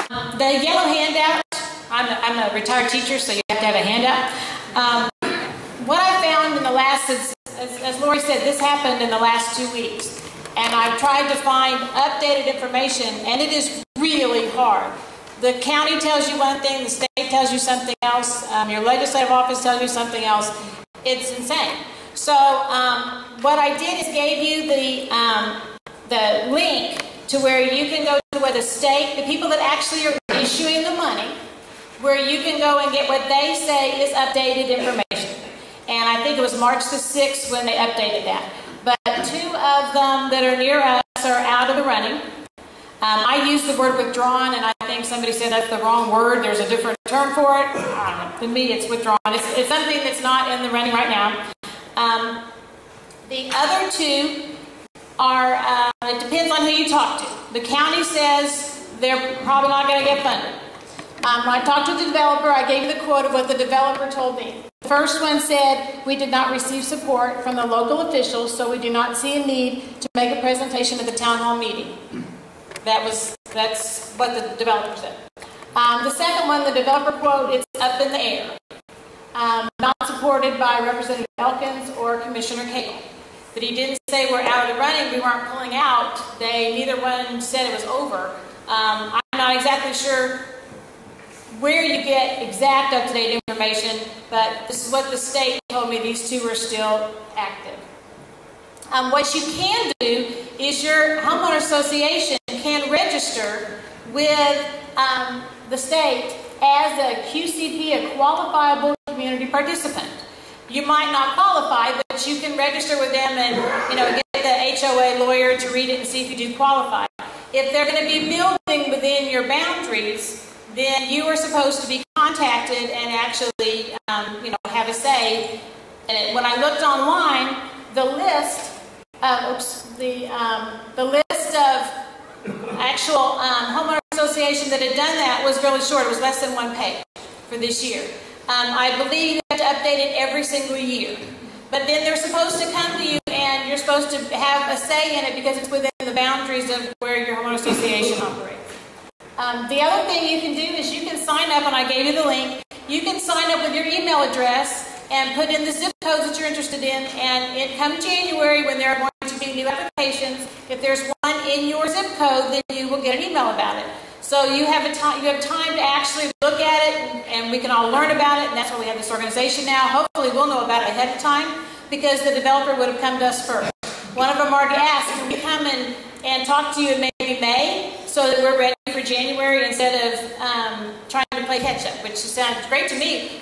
The yellow handout, I'm a retired teacher, so you have to have a handout. What I found in the last, as Lori said, this happened in the last 2 weeks. And I've tried to find updated information, and it is really hard. The county tells you one thing, the state tells you something else, your legislative office tells you something else. It's insane. So what I did is gave you the link to where you can go to where the state, the people that actually are issuing the money, where you can go and get what they say is updated information. And I think it was March the 6th when they updated that. But 2 of them that are near us are out of the running. I use the word withdrawn, and I think somebody said that's the wrong word. There's a different term for it. To me, it's withdrawn. It's something that's not in the running right now. The other 2 are, it depends on who you talk to. The county says they're probably not going to get funded. When I talked to the developer, I gave you the quote of what the developer told me. The first one said, we did not receive support from the local officials, so we do not see a need to make a presentation at the town hall meeting. That's what the developer said. The second one, the developer quote, it's up in the air. not supported by Representative Elkins or Commissioner Cagle. But he didn't say we're out of the running, we weren't pulling out. Neither one said it was over. I'm not exactly sure where you get exact up-to-date information, but this is what the state told me, these two are still active. What you can do is your homeowner association can register with the state as a QCP, a qualifiable community participant. You might not qualify, but you can register with them and get the HOA lawyer to read it and see if you do qualify. If they're going to be building within your boundaries, then you are supposed to be contacted and actually have a say. And when I looked online, the list of actual homeowner association that had done that was really short. It was less than 1 page for this year. I believe you have to update it every single year. But then they're supposed to come to you and you're supposed to have a say in it because it's within the boundaries of where your homeowner association operates. The other thing you can do is you can sign up, and I gave you the link. You can sign up with your email address and put in the zip codes that you're interested in, and come January when there are going to be new applications, if there's one in your zip code, then you will get an email about it. So you have time to actually look at it, and we can all learn about it, and that's why we have this organization now. Hopefully we'll know about it ahead of time, because the developer would have come to us first. One of them already asked, can we come and talk to you in maybe May, so that we're ready for January instead of trying to play catch-up, which sounds great to me.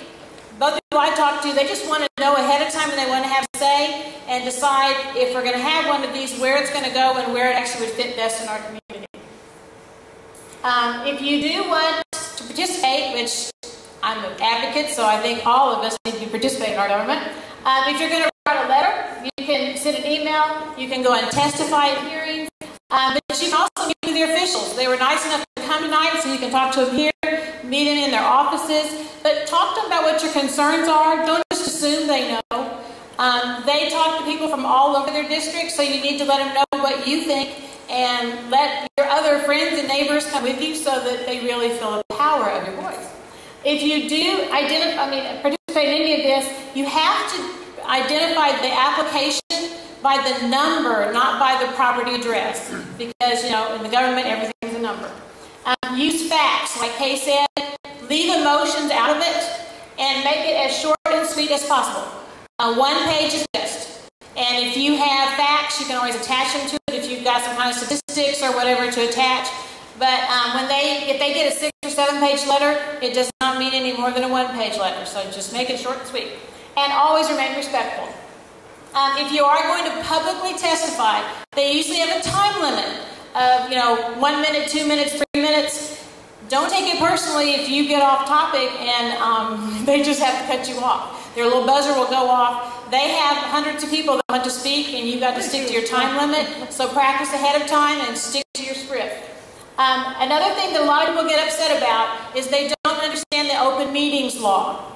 Both people I talk to, they just want to know ahead of time, and they want to have a say and decide if we're going to have one of these, where it's going to go and where it actually would fit best in our community. If you do want to participate, which I'm an advocate, so I think all of us need to participate in our government. If you're going to write a letter, you can send an email, you can go and testify at hearings, but you can also meet with your officials. They were nice enough to come tonight, so you can talk to them here, meet them in their offices, but talk to them about what your concerns are. Don't just assume they know. They talk to people from all over their district, so you need to let them know what you think, and let your other friends and neighbors come with you so that they really feel the power of your voice. If you do participate in any of this, you have to identify the application by the number, not by the property address, because in the government everything's a number. Use facts, like Kay said. Leave emotions out of it, and make it as short and sweet as possible. 1 page is best. And if you have facts, you can always attach them to it if you've got some kind of statistics or whatever to attach. But if they get a 6 or 7 page letter, it does not mean any more than a 1 page letter. So just make it short and sweet. And always remain respectful. If you are going to publicly testify, they usually have a time limit of 1 minute, 2 minutes, 3 minutes. Don't take it personally if you get off topic and they just have to cut you off. Their little buzzer will go off. They have hundreds of people that want to speak, and you've got to stick to your time limit. So practice ahead of time and stick to your script. Another thing that a lot of people get upset about is they don't understand the open meetings law.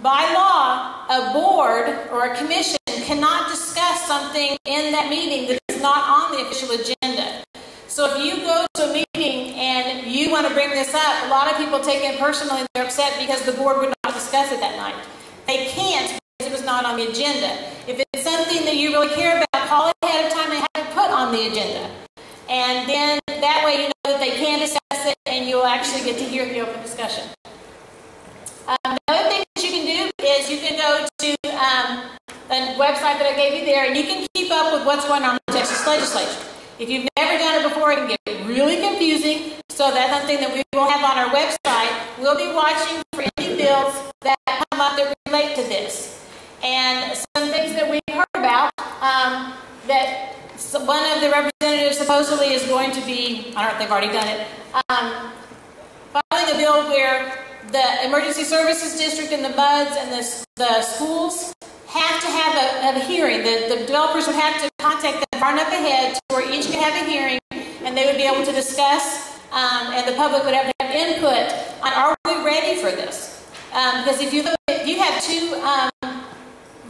By law, a board or a commission cannot discuss something in that meeting that is not on the official agenda. So if you go to a meeting and you want to bring this up, a lot of people take it personally and they're upset because the board would not discuss it that night. They can't because it was not on the agenda. If it's something that you really care about, call it ahead of time and have it put on the agenda. And then that way you know that they can discuss it and you'll actually get to hear the open discussion. Another thing that you can do is you can go to a website that I gave you there, and you can keep up with what's going on in the Texas legislature. If you've never done it before, it can get really confusing. So that's something that we will have on our website. We'll be watching for any bills that come up that relate to this. And some things that we've heard about, that one of the representatives supposedly is going to be, I don't know if they've already done it, filing a bill where the emergency services district and the MUDs and the schools have to have a hearing. The developers would have to contact them far enough ahead to where each could have a hearing, and they would be able to discuss, and the public would have to have input on, are we ready for this? Because if you have two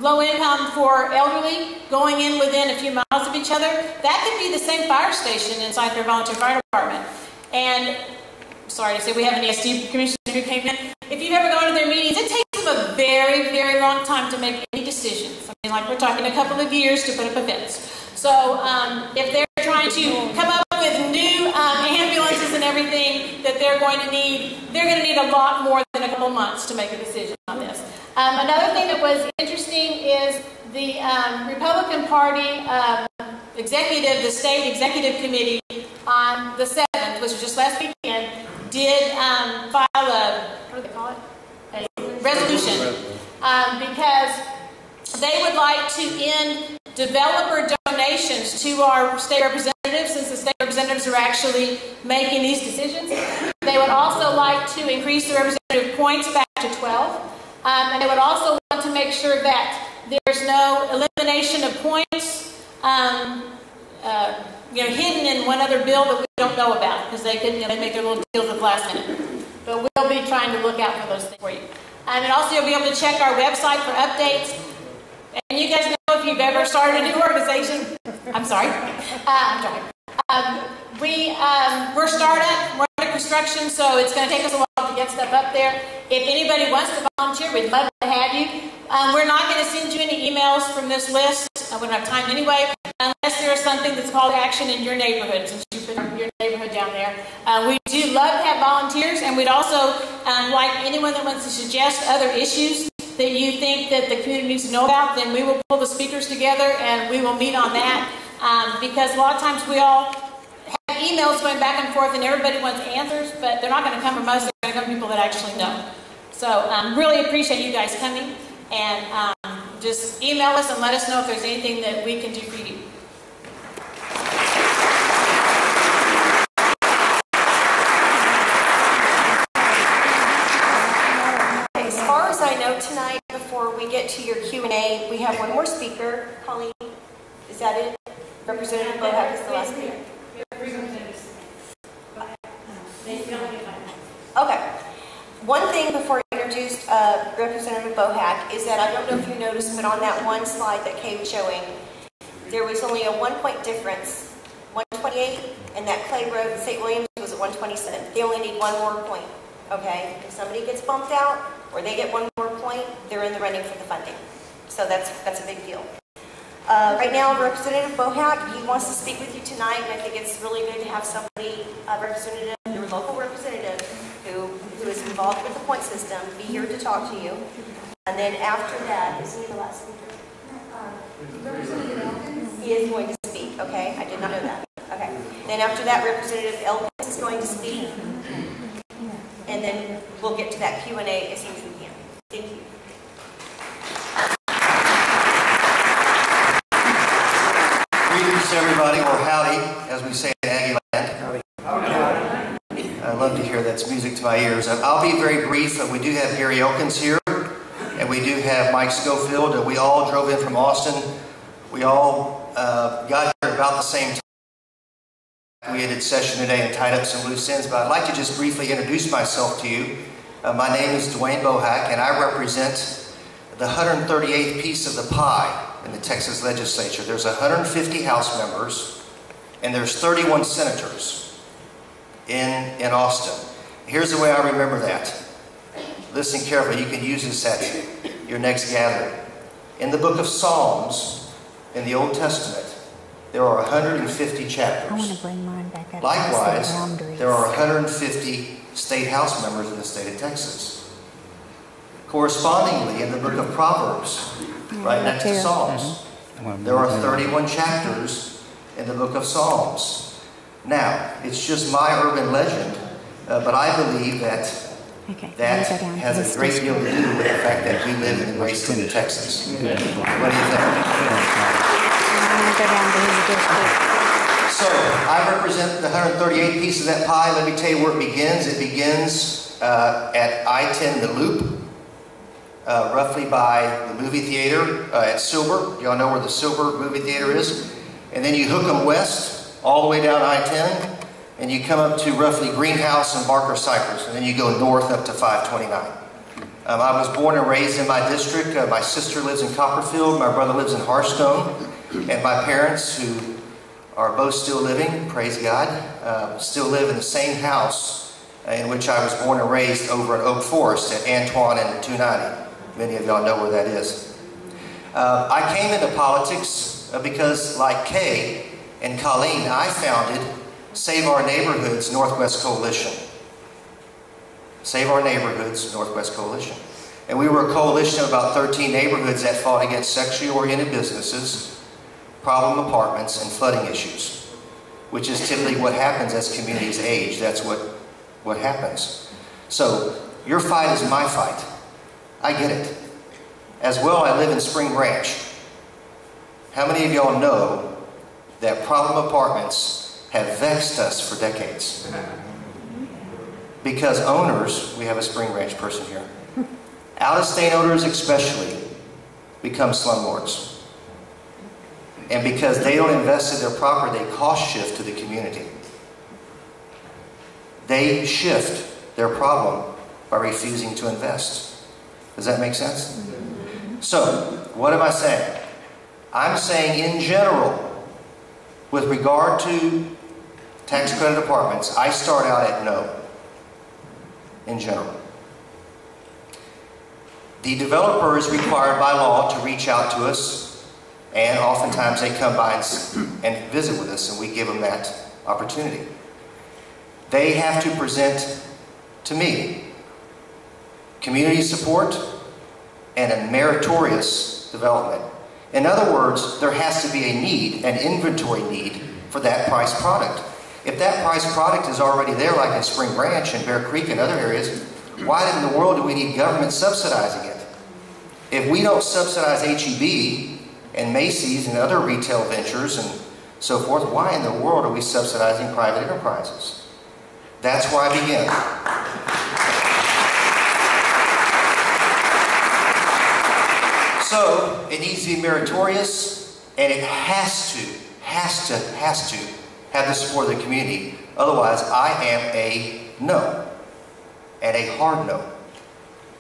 low income for elderly going in within a few miles of each other, that could be the same fire station inside their volunteer fire department. And sorry to say, we have an ESD commissioner who came in. If you've ever gone to their meetings, it takes them a very, very long time to make any decisions. I mean, like we're talking a couple of years to put up a fence. So if they're trying to come up with new ambulances and everything that they're going to need a lot more than a couple months to make a decision on this. Another thing that was interesting is the Republican Party the state executive committee on the 7th, which was just last weekend, did file what do they call it? A resolution because they would like to end developer donations to our state representatives, since the state representatives are actually making these decisions. They would also like to increase the representative points back to 12. And they would also want to make sure that there's no elimination of points hidden in one other bill that we don't know about, because they could they make their little deals at the last minute. But we'll be trying to look out for those things for you. And also you'll be able to check our website for updates. And you guys know if you've ever started a new organization. I'm sorry. I'm joking. We're startup. We're under construction, so it's going to take us a while to get stuff up there. If anybody wants to volunteer, we'd love to have you. We're not going to send you any emails from this list. We don't have time anyway, unless there is something that's called action in your neighborhood, since you put your neighborhood down there. We do love to have volunteers, and we'd also like anyone that wants to suggest other issues that you think that the community needs to know about, then we will pull the speakers together and we will meet on that. Because a lot of times we all have emails going back and forth and everybody wants answers, but they're not going to come from us, they're going to come from people that actually know. So really appreciate you guys coming, and just email us and let us know if there's anything that we can do for you.
As far as I know tonight, before we get to your Q&A, we have one more speaker. Colleen, is that it? Representative Bohack is the last speaker. Okay. One thing before I introduced Representative Bohack is that I don't know if you noticed, but on that one slide that Kay was showing, there was only a 1-point difference, 128, and that Clay Road in St. Williams was at 127. They only need one more point. Okay? If somebody gets bumped out or they get one more point, they're in the running for the funding. So that's a big deal. Right now, Representative Bohack, he wants to speak with you tonight, and I think it's really good to have somebody, your local representative, who is involved with the point system, be here to talk to you. And then after that, is he the last speaker? Representative Elkins? He is going to speak, okay? I did not know that. Okay. Then after that, Representative Elkins is going to speak. And then we'll get to that Q&A as soon as we can. Thank you.
Greetings, everybody, or howdy, as we say in Aggie Land. I love to hear that's music to my ears. I'll be very brief. We do have Gary Elkins here, and we do have Mike Schofield. We all drove in from Austin. We all got here about the same time. We had a session today and tied up some loose ends, but I'd like to just briefly introduce myself to you. My name is Dwayne Bohack, and I represent the 138th piece of the pie in the Texas legislature. There's 150 House members, and there's 31 senators in Austin. Here's the way I remember that. Listen carefully. You can use this at your next gathering. In the book of Psalms, in the Old Testament, there are 150 chapters.
I want to bring mine back up.
Likewise, there are 150 state house members in the state of Texas. Correspondingly, in the book of Proverbs, right next to Psalms, there are 31 chapters in the book of Psalms. Now, it's just my urban legend, but I believe that has a great deal to do with the fact that we live in Graceville, Texas. What do you think? So, I represent the 138th piece of that pie. Let me tell you where it begins. It begins at I-10, the Loop, roughly by the movie theater at Silver. Y'all know where the Silver movie theater is? And then you hook them west, all the way down I-10, and you come up to roughly Greenhouse and Barker Cypress, and then you go north up to 529. I was born and raised in my district. My sister lives in Copperfield. My brother lives in Hearthstone. And my parents, who are both still living, praise God, still live in the same house in which I was born and raised over in Oak Forest at Antoine and 290. Many of y'all know where that is. I came into politics because, like Kay and Colleen, I founded Save Our Neighborhoods Northwest Coalition. Save Our Neighborhoods Northwest Coalition. And we were a coalition of about 13 neighborhoods that fought against sexually oriented businesses, problem apartments, and flooding issues, which is typically what happens as communities age. That's what happens. So your fight is my fight. I get it. As well, I live in Spring Branch. How many of y'all know that problem apartments have vexed us for decades? Because owners, we have a Spring Branch person here, out-of-state owners especially, become slumlords. And because they don't invest in their property, they cost shift to the community. They shift their problem by refusing to invest. Does that make sense? So, what am I saying? I'm saying in general, with regard to tax credit apartments, I start out at no. In general. The developer is required by law to reach out to us, and oftentimes they come by and visit with us, and we give them that opportunity. They have to present to me community support and a meritorious development. In other words, there has to be a need, an inventory need for that price product. If that price product is already there, like in Spring Branch and Bear Creek and other areas, why in the world do we need government subsidizing it? If we don't subsidize H-E-B and Macy's and other retail ventures and so forth, why in the world are we subsidizing private enterprises? That's where I begin. So, it needs to be meritorious, and it has to have the support of the community. Otherwise, I am a no, and a hard no.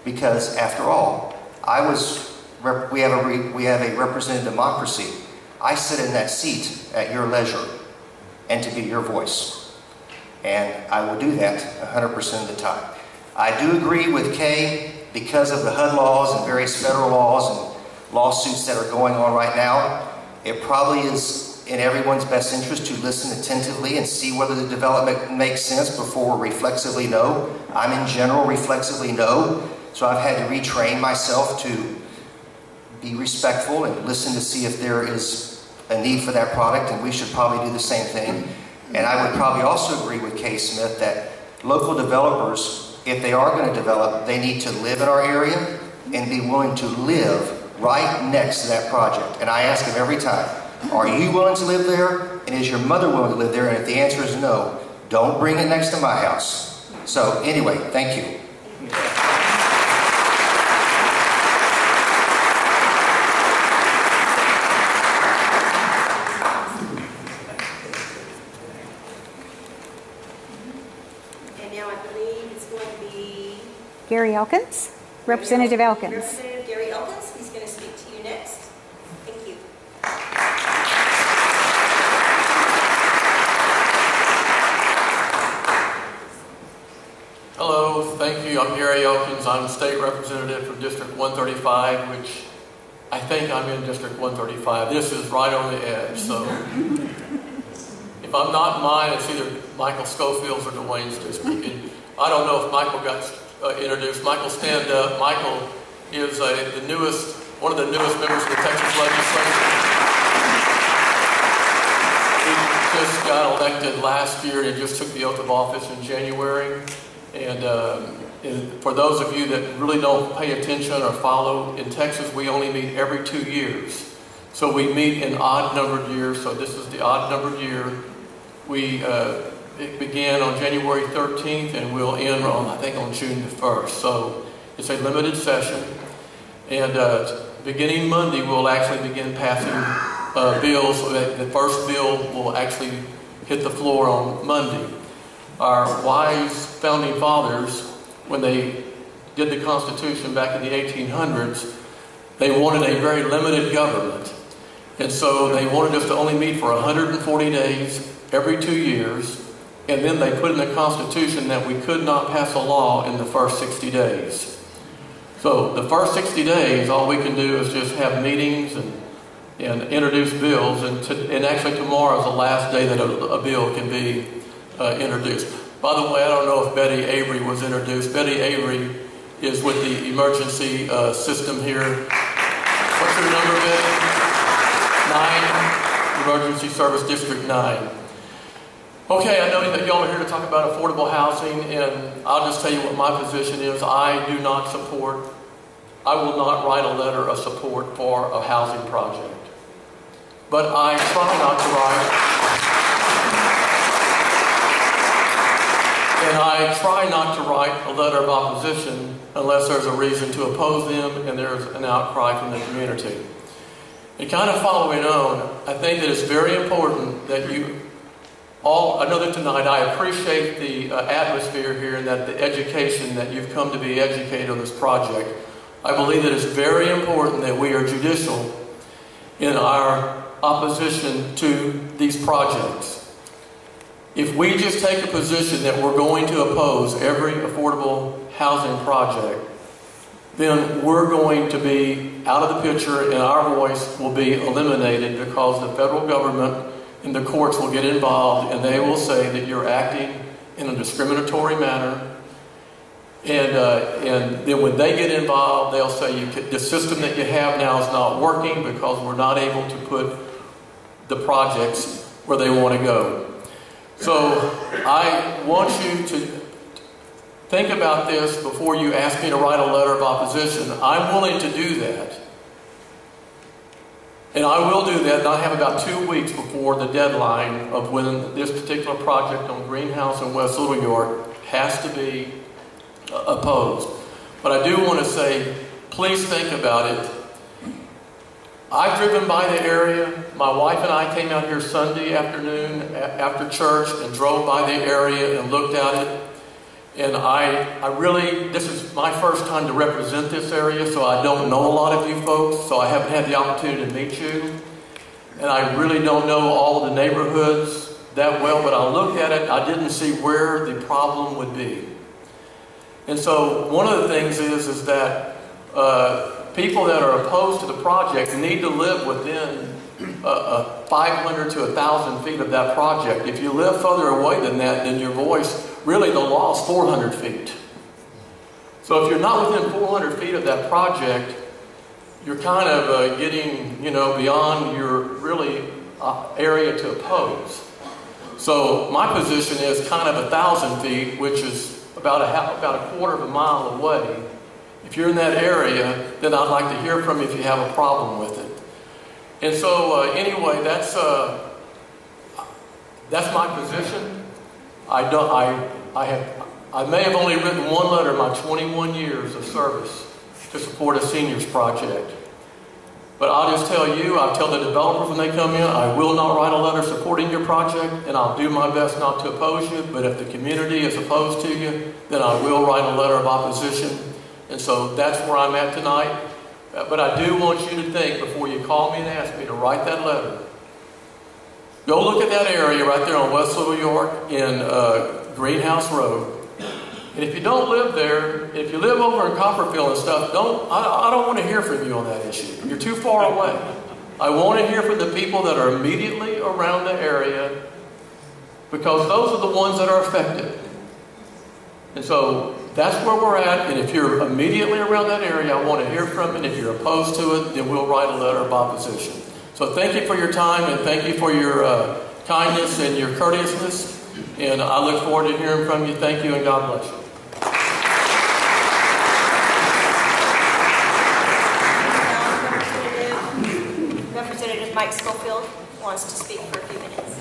Because, after all, we have a representative democracy. I sit in that seat at your leisure, and to be your voice. And I will do that 100% of the time. I do agree with Kay, because of the HUD laws and various federal laws and lawsuits that are going on right now, it probably is in everyone's best interest to listen attentively and see whether the development makes sense before reflexively no. I'm in general reflexively no, so I've had to retrain myself to be respectful and listen to see if there is a need for that product, and we should probably do the same thing. And I would probably also agree with Kay Smith that local developers, if they are going to develop, they need to live in our area and be willing to live right next to that project. And I ask them every time, are you willing to live there? And is your mother willing to live there? And if the answer is no, don't bring it next to my house. So anyway, thank you.
And now I believe it's going to be
Gary Elkins, Representative Elkins.
Representative Gary Elkins. He's going to speak to you next. Thank you.
Hello, thank you. I'm Gary Elkins. I'm a state representative from District 135, which I think I'm in District 135. This is right on the edge, so if I'm not mine, it's either Michael Schofield's or Dwayne's district. And I don't know if Michael got introduced. Michael, stand up. Michael is one of the newest members of the Texas legislature. He just got elected last year and just took the oath of office in January. And for those of you that really don't pay attention or follow, in Texas we only meet every 2 years. So we meet in odd-numbered years, so this is the odd-numbered year. It began on January 13th and will end on, I think, on June the 1st. So it's a limited session. And beginning Monday, we'll actually begin passing bills. The first bill will actually hit the floor on Monday. Our wise founding fathers, when they did the Constitution back in the 1800s, they wanted a very limited government. And so they wanted us to only meet for 140 days every 2 years. And then they put in the Constitution that we could not pass a law in the first 60 days. So the first 60 days, all we can do is just have meetings and introduce bills. And actually tomorrow is the last day that a bill can be introduced. By the way, I don't know if Betty Avery was introduced. Betty Avery is with the emergency system here. What's her number, Betty? 9, Emergency Service District 9. Okay, I know that y'all are here to talk about affordable housing, and I'll just tell you what my position is. I will not write a letter of support for a housing project. But I try not to write, and I try not to write a letter of opposition unless there's a reason to oppose them and there's an outcry from the community. And kind of following on, I think that it's very important that you all, I know that tonight I appreciate the atmosphere here and that the education that you've come to be educated on this project. I believe that it's very important that we are judicial in our opposition to these projects. If we just take a position that we're going to oppose every affordable housing project, then we're going to be out of the picture and our voice will be eliminated because the federal government and the courts will get involved and they will say that you're acting in a discriminatory manner. And then when they get involved, they'll say the system that you have now is not working because we're not able to put the projects where they want to go. So I want you to think about this before you ask me to write a letter of opposition. I'm willing to do that. And I will do that, and I have about 2 weeks before the deadline of when this particular project on Greenhouse in West Little York has to be opposed. But I do want to say, please think about it. I've driven by the area. My wife and I came out here Sunday afternoon after church and drove by the area and looked at it. And I really, this is my first time to represent this area, so I don't know a lot of you folks, so I haven't had the opportunity to meet you. And I really don't know all the neighborhoods that well, but I looked at it, I didn't see where the problem would be. And so one of the things is that people that are opposed to the project need to live within 500 to 1,000 feet of that project. If you live further away than that, then your voice, really the law is 400 feet. So if you're not within 400 feet of that project, you're kind of getting, beyond your really area to oppose. So my position is kind of 1,000 feet, which is about a quarter of a mile away. If you're in that area, then I'd like to hear from you if you have a problem with it. And so anyway, that's my position. I may have only written one letter in my 21 years of service to support a seniors project. But I'll just tell you, I'll tell the developers when they come in, I will not write a letter supporting your project, and I'll do my best not to oppose you. But if the community is opposed to you, then I will write a letter of opposition. And so that's where I'm at tonight. But I do want you to think before you call me and ask me to write that letter. Go look at that area right there on West Little York in Greenhouse Road. And if you don't live there, if you live over in Copperfield and stuff, I don't want to hear from you on that issue. You're too far away. I want to hear from the people that are immediately around the area because those are the ones that are affected. And so that's where we're at. And if you're immediately around that area, I want to hear from you. And if you're opposed to it, then we'll write a letter of opposition. So thank you for your time and thank you for your kindness and your courteousness. And I look forward to hearing from you. Thank you and God bless you.
Representative Mike Schofield wants to speak for a few minutes.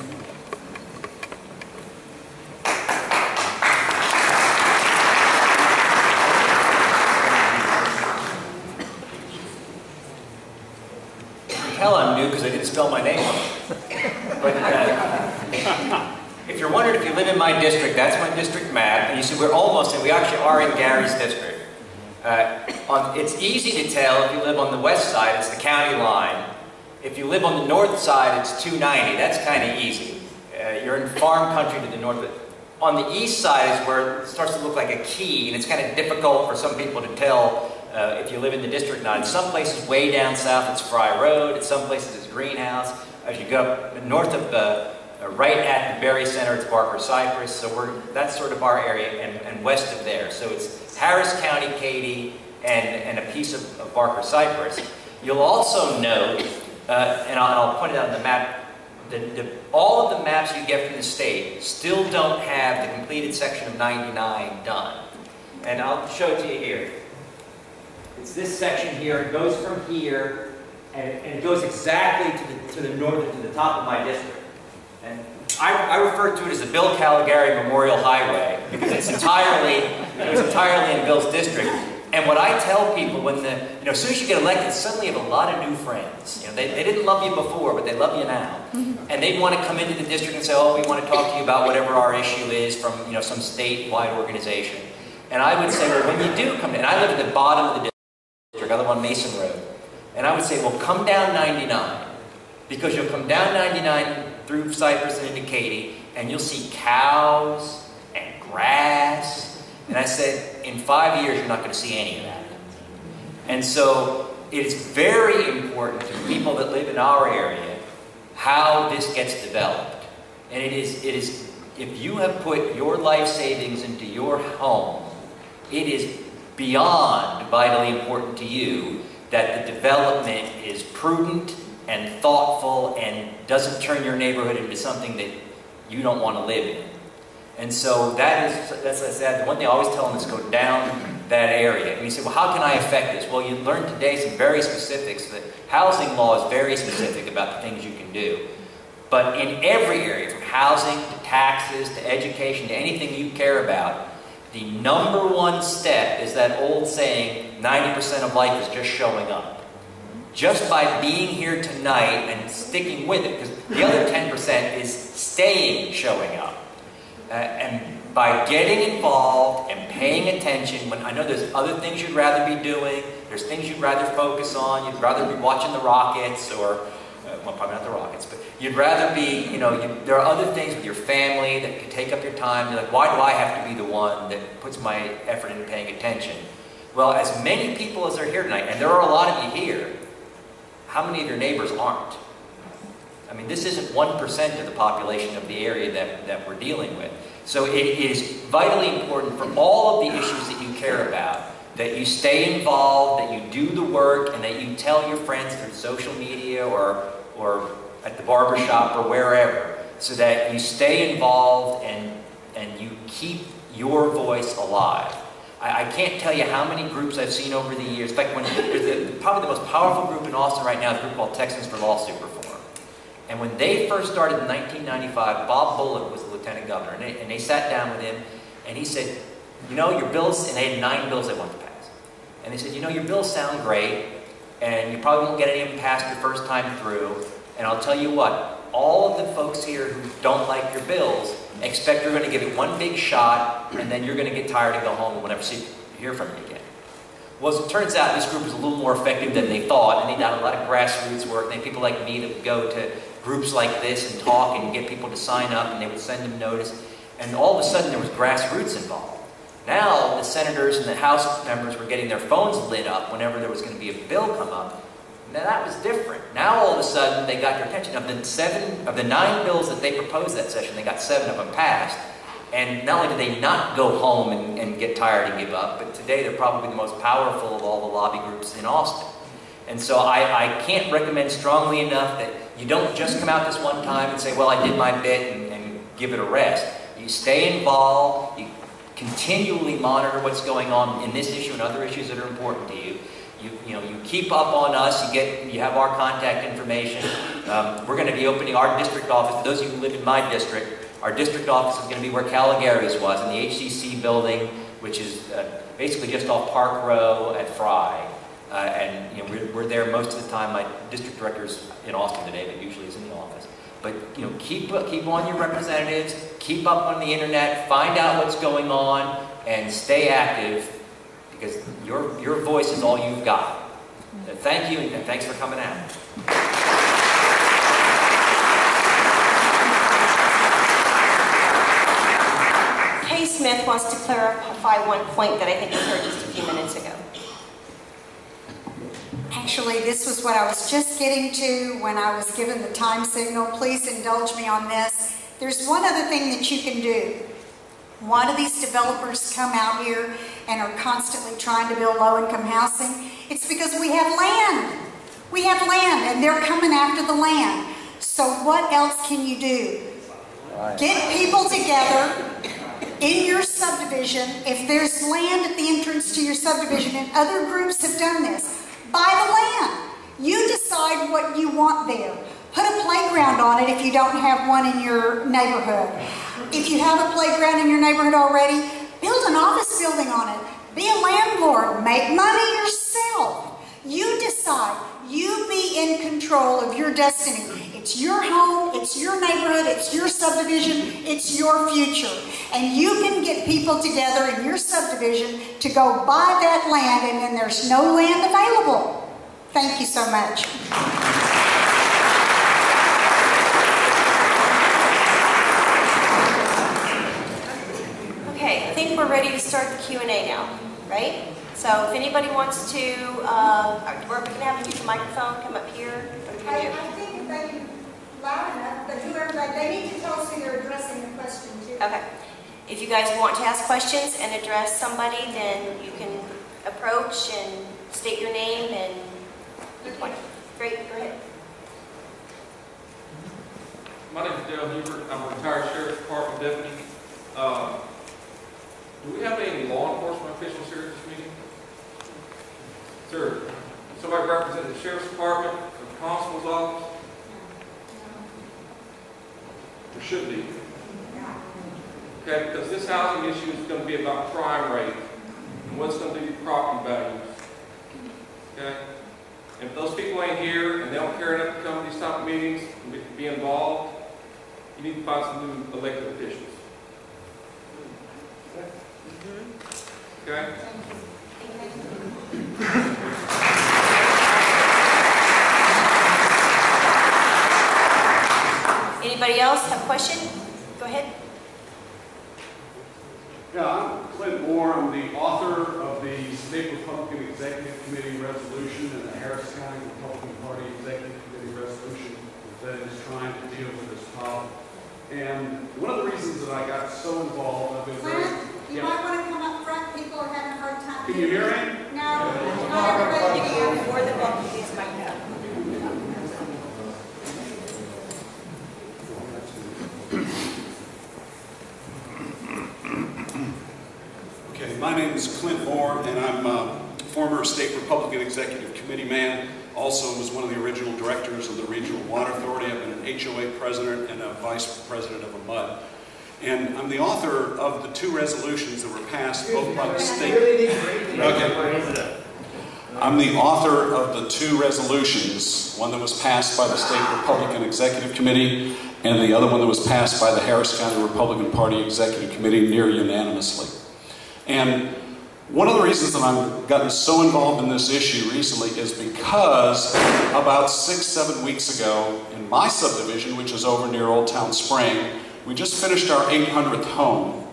Hell, I'm new because I didn't spell my name. But if you're wondering if you live in my district, that's my district map. And you see we actually are in Gary's district. It's easy to tell if you live on the west side, it's the county line. If you live on the north side, it's 290. That's kind of easy. You're in farm country to the north. But on the east side is where it starts to look like a key, and it's kind of difficult for some people to tell if you live in the district. Now, in some places way down south, it's Fry Road. In some places, it's Greenhouse. As you go up north of right at the Berry Center, it's Barker Cypress. So that's sort of our area, and west of there. So it's Harris County, Katy, and a piece of Barker Cypress. You'll also note, and I'll point it out on the map, all of the maps you get from the state still don't have the completed section of 99 done. And I'll show it to you here. It's this section here. It goes from here, and it goes exactly to the north, to the top of my district. And I refer to it as the Bill Caligari Memorial Highway because it was entirely in Bill's district. And what I tell people when as soon as you get elected, suddenly you have a lot of new friends. They didn't love you before, but they love you now. And they want to come into the district and say, oh, we want to talk to you about whatever our issue is from some statewide organization. And I would say, well, when you do come in, and I live at the bottom of the district, I live on Mason Road, and I would say, well, come down 99, because you'll come down 99 through Cypress and into Katy, and you'll see cows and grass. And I said, in 5 years, you're not going to see any of that. And so it is very important to people that live in our area how this gets developed. And it is if you have put your life savings into your home, it is beyond vitally important to you that the development is prudent and thoughtful and doesn't turn your neighborhood into something that you don't want to live in. And so that's what I said. The one thing I always tell them is go down that area. And you say, well, how can I affect this? Well, you learned today some very specifics. The housing law is very specific about the things you can do. But in every area, from housing to taxes to education to anything you care about, the number one step is that old saying, 90% of life is just showing up. Just by being here tonight and sticking with it, because the other 10% is staying showing up. And by getting involved and paying attention, when I know there's other things you'd rather be doing, there's things you'd rather focus on, you'd rather be watching the Rockets or, well, probably not the Rockets, but you'd rather be, there are other things with your family that can take up your time. You're like, why do I have to be the one that puts my effort into paying attention? Well, as many people as are here tonight, and there are a lot of you here, how many of your neighbors aren't? I mean, this isn't 1% of the population of the area that we're dealing with. So it is vitally important for all of the issues that you care about, that you stay involved, that you do the work, and that you tell your friends through social media or at the barbershop or wherever, so that you stay involved and you keep your voice alive. I can't tell you how many groups I've seen over the years. In fact, probably the most powerful group in Austin right now is a group called Texans for Lawsuit Reform. And when they first started in 1995, Bob Bullock was the lieutenant governor, and they sat down with him, and he said, your bills, and they had 9 bills they wanted to pass. And they said, your bills sound great, and you probably won't get any of them passed your first time through, and I'll tell you what, all of the folks here who don't like your bills expect you're going to give it one big shot, and then you're going to get tired and go home and we'll never hear from you again. Well, as it turns out, this group was a little more effective than they thought, and they did a lot of grassroots work. And they had people like me that would go to groups like this and talk and get people to sign up, and they would send them notice. And all of a sudden, there was grassroots involved. Now, the senators and the House members were getting their phones lit up whenever there was going to be a bill come up. Now, that was different. Now, all of a sudden, they got their attention. Of the 9 bills that they proposed that session, they got 7 of them passed. And not only did they not go home and get tired and give up, but today they're probably the most powerful of all the lobby groups in Austin. And so I can't recommend strongly enough that you don't just come out this one time and say, well, I did my bit and give it a rest. You stay involved, you continually monitor what's going on in this issue and other issues that are important to you. You keep up on us, you have our contact information. We're going to be opening our district office. For those of you who live in my district, our district office is going to be where Caligari's was, in the HCC building, which is basically just off Park Row at Fry. And we're there most of the time. My district director's in Austin today, but usually is in the office. But keep on your representatives, keep up on the internet, find out what's going on, and stay active, because your voice is all you've got. Thank you, and thanks for coming out.
Kay Smith wants to clarify one point that I think we heard just a few minutes ago.
Actually, this was what I was just getting to when I was given the time signal. Please indulge me on this. There's one other thing that you can do. Why do these developers come out here and are constantly trying to build low-income housing? It's because we have land. We have land, and they're coming after the land. So what else can you do? Get people together in your subdivision. If there's land at the entrance to your subdivision, and other groups have done this, buy the land. You decide what you want there. Put a playground on it if you don't have one in your neighborhood. If you have a playground in your neighborhood already, build an office building on it. Be a landlord. Make money yourself. You decide. You be in control of your destiny. It's your home, it's your neighborhood, it's your subdivision, it's your future. And you can get people together in your subdivision to go buy that land, and then there's no land available. Thank you so much.
Okay, I think we're ready to start the Q&A now, right? So if anybody wants to, we're going to have to use the microphone, come up here. What are we going to do?
I think if they can loud enough, but whoever, they need to tell us who they're addressing the question to.
Okay. If you guys want to ask questions and address somebody, then you can approach and state your name and your point. Great, go ahead.
My name is Dale Hubert. I'm a retired Sheriff's Department deputy. Do we have any law enforcement officials here at this meeting? Sir, somebody representing the Sheriff's Department or the Constable's office? There should be. Okay, because this housing issue is going to be about crime rate and what's going to do to property values. Okay? And if those people ain't here and they don't care enough to come to these type of meetings and be involved, you need to find some new elected officials. Okay?
Anybody else have a question? Go ahead.
Yeah, I'm Clint Moore. I'm the author of the State Republican Executive Committee resolution and the Harris County Republican Party Executive Committee resolution that is trying to deal with this problem. And one of the reasons that I got so involved, I've been very...
You might want to come up front. People are having a hard time.
Can you hear me?
No, not everybody can.
More than welcome to use my phone.
Okay, my name is Clint Moore, and I'm a former State Republican Executive Committee man. Also was one of the original directors of the Regional Water Authority. I've been an HOA president and a vice president of a MUD. And I'm the author of the two resolutions that were passed both by the state. Okay. I'm the author of the two resolutions, one that was passed by the State Republican Executive Committee and the other one that was passed by the Harris County Republican Party Executive Committee near unanimously. And one of the reasons that I've gotten so involved in this issue recently is because about 6-7 weeks ago in my subdivision, which is over near Old Town Spring, we just finished our 800th home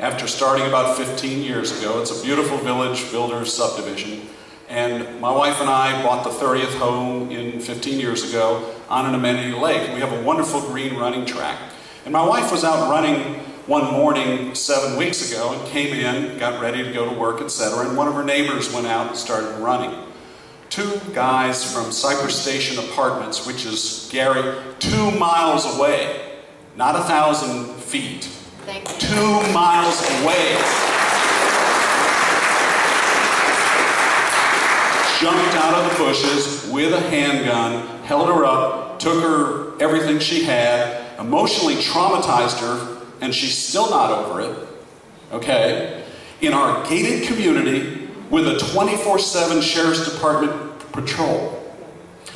after starting about 15 years ago. It's a beautiful village builder's subdivision. And my wife and I bought the 30th home in 15 years ago on an amenity lake. We have a wonderful green running track. And my wife was out running one morning 7 weeks ago and came in, got ready to go to work, etc. And one of her neighbors went out and started running. Two guys from Cypress Station Apartments, which is, Gary, 2 miles away. Not 1,000 feet. 2 miles away. Jumped out of the bushes with a handgun, held her up, took her everything she had, emotionally traumatized her, and she's still not over it. Okay? In our gated community with a 24/7 Sheriff's Department patrol.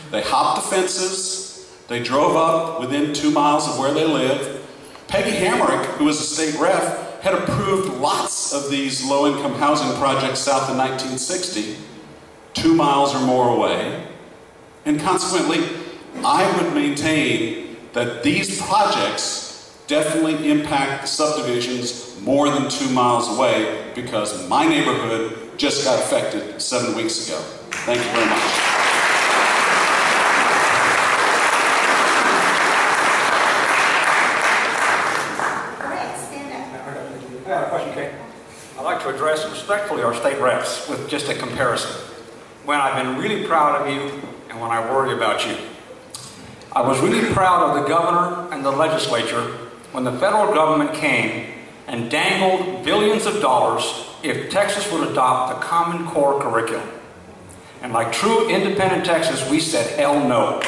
They hopped the fences. They drove up within 2 miles of where they live. Peggy Hamrick, who was a state rep, had approved lots of these low-income housing projects south in 1960, 2 miles or more away. And consequently, I would maintain that these projects definitely impact the subdivisions more than 2 miles away because my neighborhood just got affected 7 weeks ago. Thank you very much.
respectfully our state reps with just a comparison. When I've been really proud of you and when I worry about you. I was really proud of the governor and the legislature when the federal government came and dangled billions of dollars if Texas would adopt the Common Core curriculum. And like true independent Texas, we said, hell no.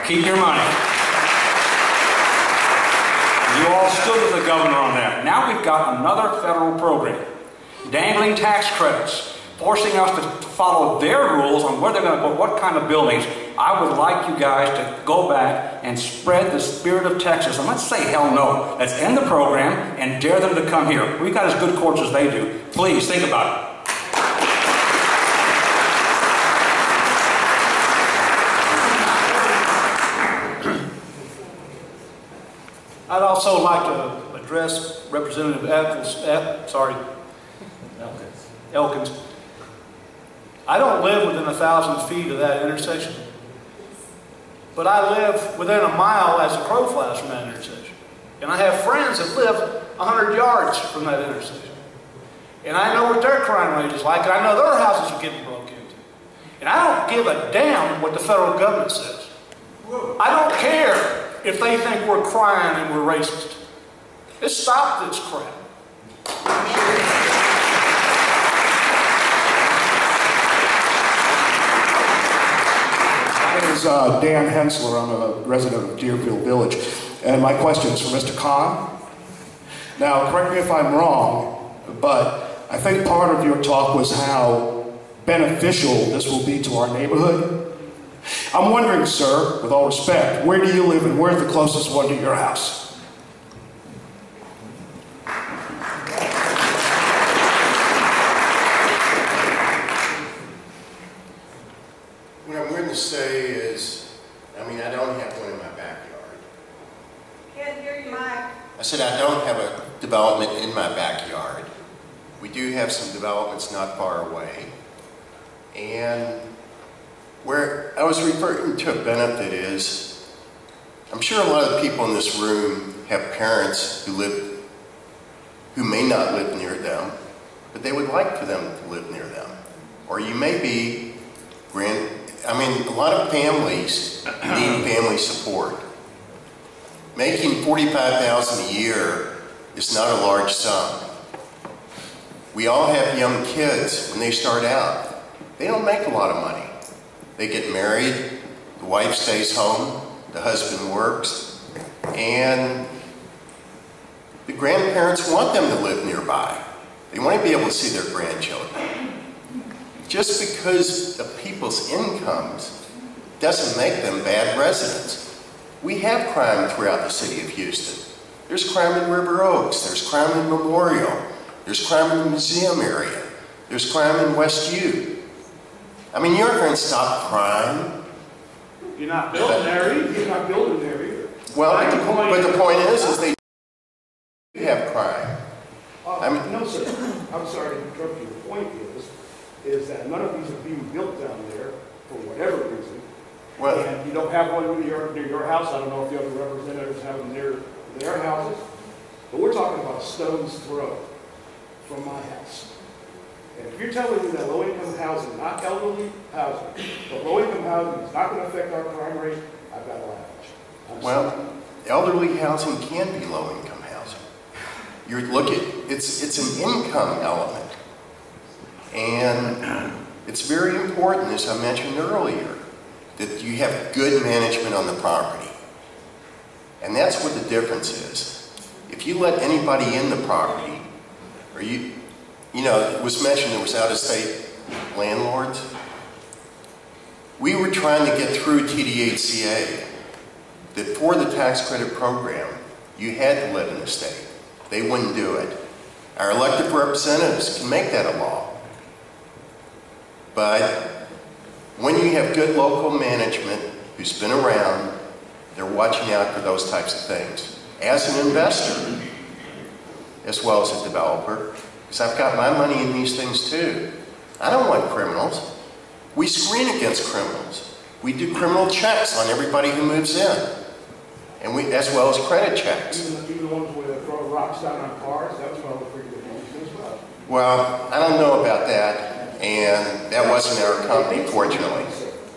Keep your money. You all stood with the governor on that. Now we've got another federal program, dangling tax credits, forcing us to follow their rules on where they're going to put what kind of buildings. I would like you guys to go back and spread the spirit of Texas. And let's say hell no. Let's end the program and dare them to come here. We've got as good courts as they do. Please think about it.
I'd also like to address Representative Elkins. I don't live within 1,000 feet of that intersection, but I live within a mile as a crow flies from that intersection. And I have friends that live 100 yards from that intersection. And I know what their crime rate is like, and I know their houses are getting broke into. And I don't give a damn what the federal government says. I don't care if they think we're crying and we're racist. Let's stop this crap.
My name is Dan Hensler. I'm a resident of Deerfield Village. And my question is for Mr. Kahn. Now, correct me if I'm wrong, but I think part of your talk was how beneficial this will be to our neighborhood. I'm wondering, sir, with all respect, where do you live and where's the closest one to your house?
What I'm going to say is, I mean, I don't have one in my backyard.
Can't hear you, Mike.
I said I don't have a development in my backyard. We do have some developments not far away. And where I was referring to a benefit is, I'm sure a lot of the people in this room have parents who may not live near them, but they would like for them to live near them. Or you may be a lot of families need family support. Making $45,000 a year is not a large sum. We all have young kids when they start out. They don't make a lot of money. They get married, the wife stays home, the husband works, and the grandparents want them to live nearby. They want to be able to see their grandchildren. Just because of people's incomes doesn't make them bad residents. We have crime throughout the city of Houston. There's crime in River Oaks, there's crime in Memorial, there's crime in the museum area, there's crime in West U. I mean, you're going to stop crime.
You're not building there either. You're not building there either.
Well, but the point is they do have crime.
No, sir. I'm sorry to interrupt you. The point is that none of these are being built down there for whatever reason.
Well,
and you don't have one near your house. I don't know if the other representatives have them near their houses. But we're talking about a stone's throw from my house. And if you're telling me that low-income housing, not elderly housing, but low-income housing is not going to affect our crime rate, I've got to laugh at you.
Well, elderly housing can be low-income housing. It's an income element. And it's very important, as I mentioned earlier, that you have good management on the property. And that's what the difference is. If you let anybody in the property, or it was mentioned there was out-of-state landlords. We were trying to get through TWHCC that for the tax credit program, you had to live in the state. They wouldn't do it. Our elected representatives can make that a law. But when you have good local management who's been around, they're watching out for those types of things. As an investor, as well as a developer, because I've got my money in these things too. I don't want criminals. We screen against criminals. We do criminal checks on everybody who moves in, and as well as credit checks.
Even the ones where they throw rocks down on cars, that was probably pretty good as well.
Well, I don't know about that, and that wasn't our company, fortunately.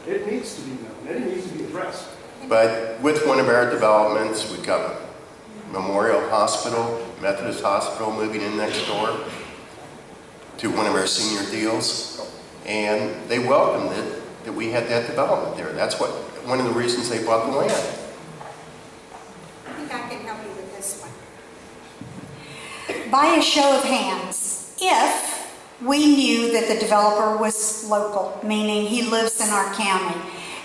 It needs to be known. It needs to be addressed.
But with one of our developments, we've got Memorial Hospital, Methodist Hospital moving in next door to one of our senior deals, and they welcomed it that we had that development there. That's one of the reasons they bought the land.
I think I can help you with this one. By a show of hands, if we knew that the developer was local, meaning he lives in our county,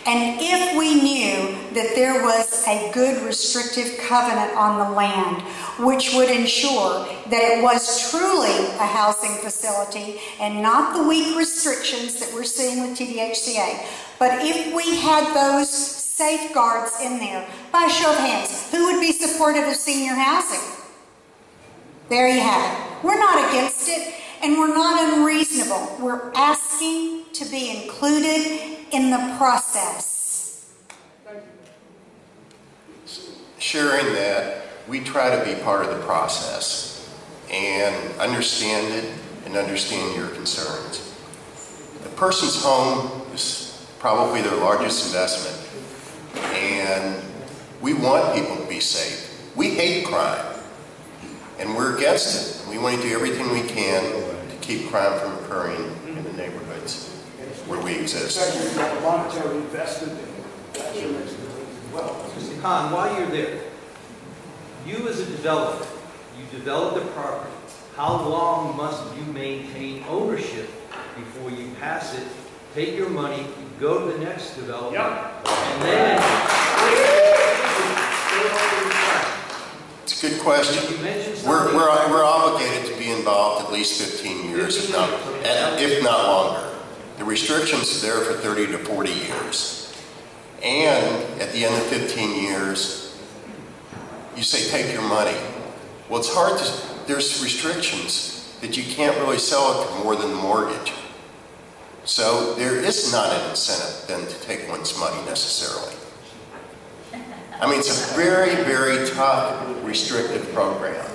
and if we knew that there was a good restrictive covenant on the land, which would ensure that it was truly a housing facility and not the weak restrictions that we're seeing with TWHCA, but if we had those safeguards in there, by a show of hands, who would be supportive of senior housing? There you have it. We're not against it, and we're not unreasonable. We're asking to be included in the process.
Sharing that, we try to be part of the process and understand it and understand your concerns. A person's home is probably their largest investment, and we want people to be safe. We hate crime, and we're against it. We want to do everything we can to keep crime from occurring in the neighborhoods where we exist.
A monetary investment that's your next as well.
Mr. Khan, while you're there, you as a developer, you develop the property. How long must you maintain ownership before you pass it, take your money, go to the next developer, and then...
It's a good question. We're obligated to be involved at least 15 years, if not longer. The restrictions are there for 30 to 40 years. And at the end of 15 years, you say, take your money. Well, it's hard to, there's restrictions that you can't really sell it for more than the mortgage. So there is not an incentive then to take one's money necessarily. I mean, it's a very, very tough, restrictive program.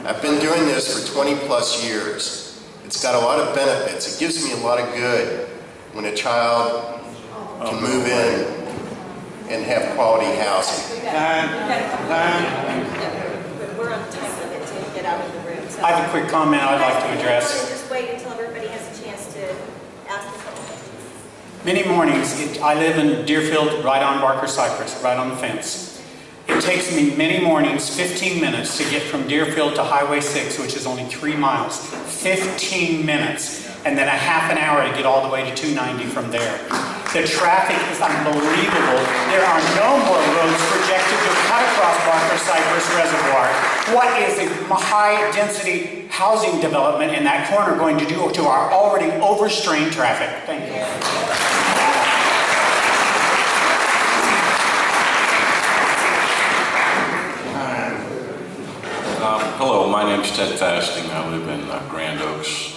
I've been doing this for 20 plus years. It's got a lot of benefits. It gives me a lot of good when a child can move in and have quality housing.
We're on time limit to get out of the room. So
I have a quick comment I'd like to address.
Just wait until everybody has a chance to ask the questions.
Many mornings, I live in Deerfield, right on Barker Cypress, right on the fence. It takes me many mornings, 15 minutes, to get from Deerfield to Highway 6, which is only 3 miles. 15 minutes. And then a half an hour to get all the way to 290 from there. The traffic is unbelievable. There are no more roads projected to cut across Barker Cypress Reservoir. What is a high-density housing development in that corner going to do to our already overstrained traffic? Thank you.
Hello, my name's Ted Fasting. I live in Grand Oaks,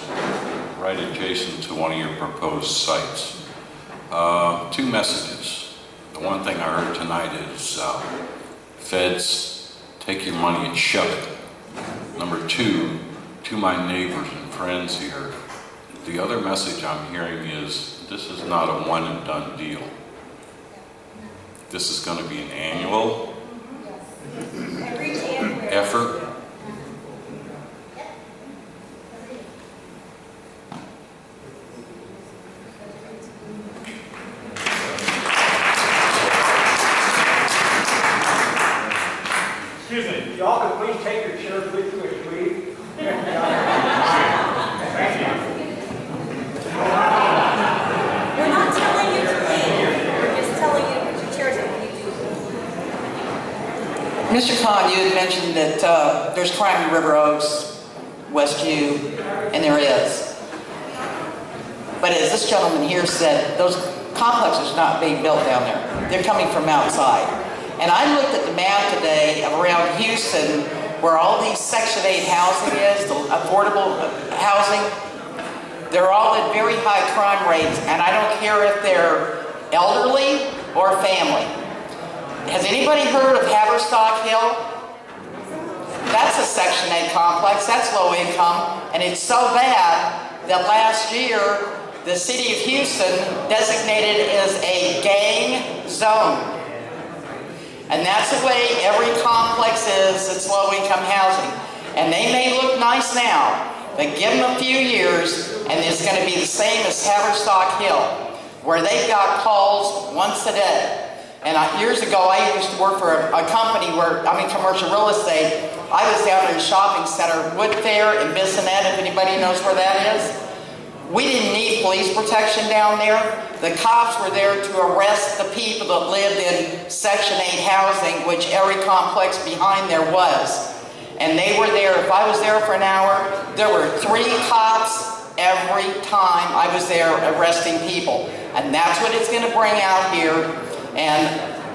right adjacent to one of your proposed sites. 2 messages. The one thing I heard tonight is feds, take your money and shove it. Number 2, to my neighbors and friends here, the other message I'm hearing is this is not a one and done deal. This is going to be an annual effort.
Excuse me, y'all can please take your chairs with you as we leave. Thank you.
We're not telling you to leave. We're just telling you to put your chairs up when you do.
Mr. Khan, you had mentioned that there's crime in River Oaks, Westview, and there is. But as this gentleman here said, those complexes are not being built down there. They're coming from outside. And I looked at the map today around Houston where all these Section 8 housing is, the affordable housing. They're all at very high crime rates, and I don't care if they're elderly or family. Has anybody heard of Haverstock Hill? That's a Section 8 complex. That's low income. And it's so bad that last year, the city of Houston designated it as a gang zone. And that's the way every complex is that's low-income housing. And they may look nice now, but give them a few years, and it's going to be the same as Haverstock Hill, where they've got calls once a day. And years ago, I used to work for a company where, commercial real estate. I was down in a shopping center, Wood Fair in Bissonnette, if anybody knows where that is. We didn't need police protection down there. The cops were there to arrest the people that lived in Section 8 housing, which every complex behind there was. And they were there. If I was there for an hour, there were 3 cops every time I was there arresting people. And that's what it's going to bring out here. And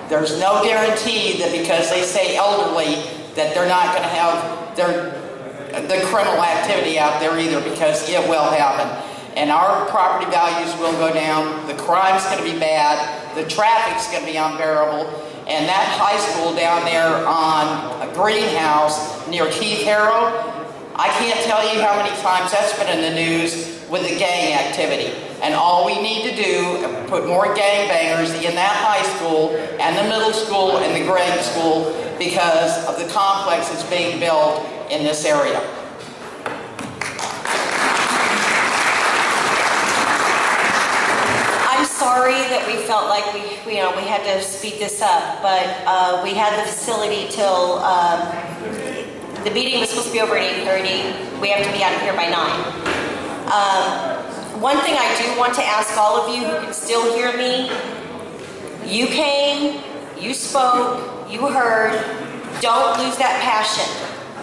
there's no guarantee that because they say elderly that they're not going to have the criminal activity out there either, because it will happen. And our property values will go down, the crime's going to be bad, the traffic's going to be unbearable, and that high school down there on a greenhouse near Keith Harrow, I can't tell you how many times that's been in the news with the gang activity. And all we need to do is put more gangbangers in that high school and the middle school and the grade school because of the complex that's being built in this area.
Sorry that we felt like we had to speed this up, but we had the facility till the meeting was supposed to be over at 8:30. We have to be out of here by 9. One thing I do want to ask all of you who can still hear me: you came, you spoke, you heard. Don't lose that passion.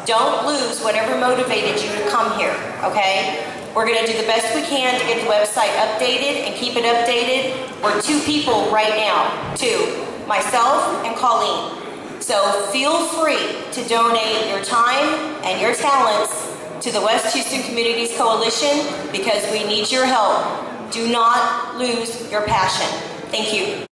Don't lose whatever motivated you to come here. Okay. We're going to do the best we can to get the website updated and keep it updated. We're 2 people right now, 2, myself and Colleen. So feel free to donate your time and your talents to the West Houston Communities Coalition because we need your help. Do not lose your passion. Thank you.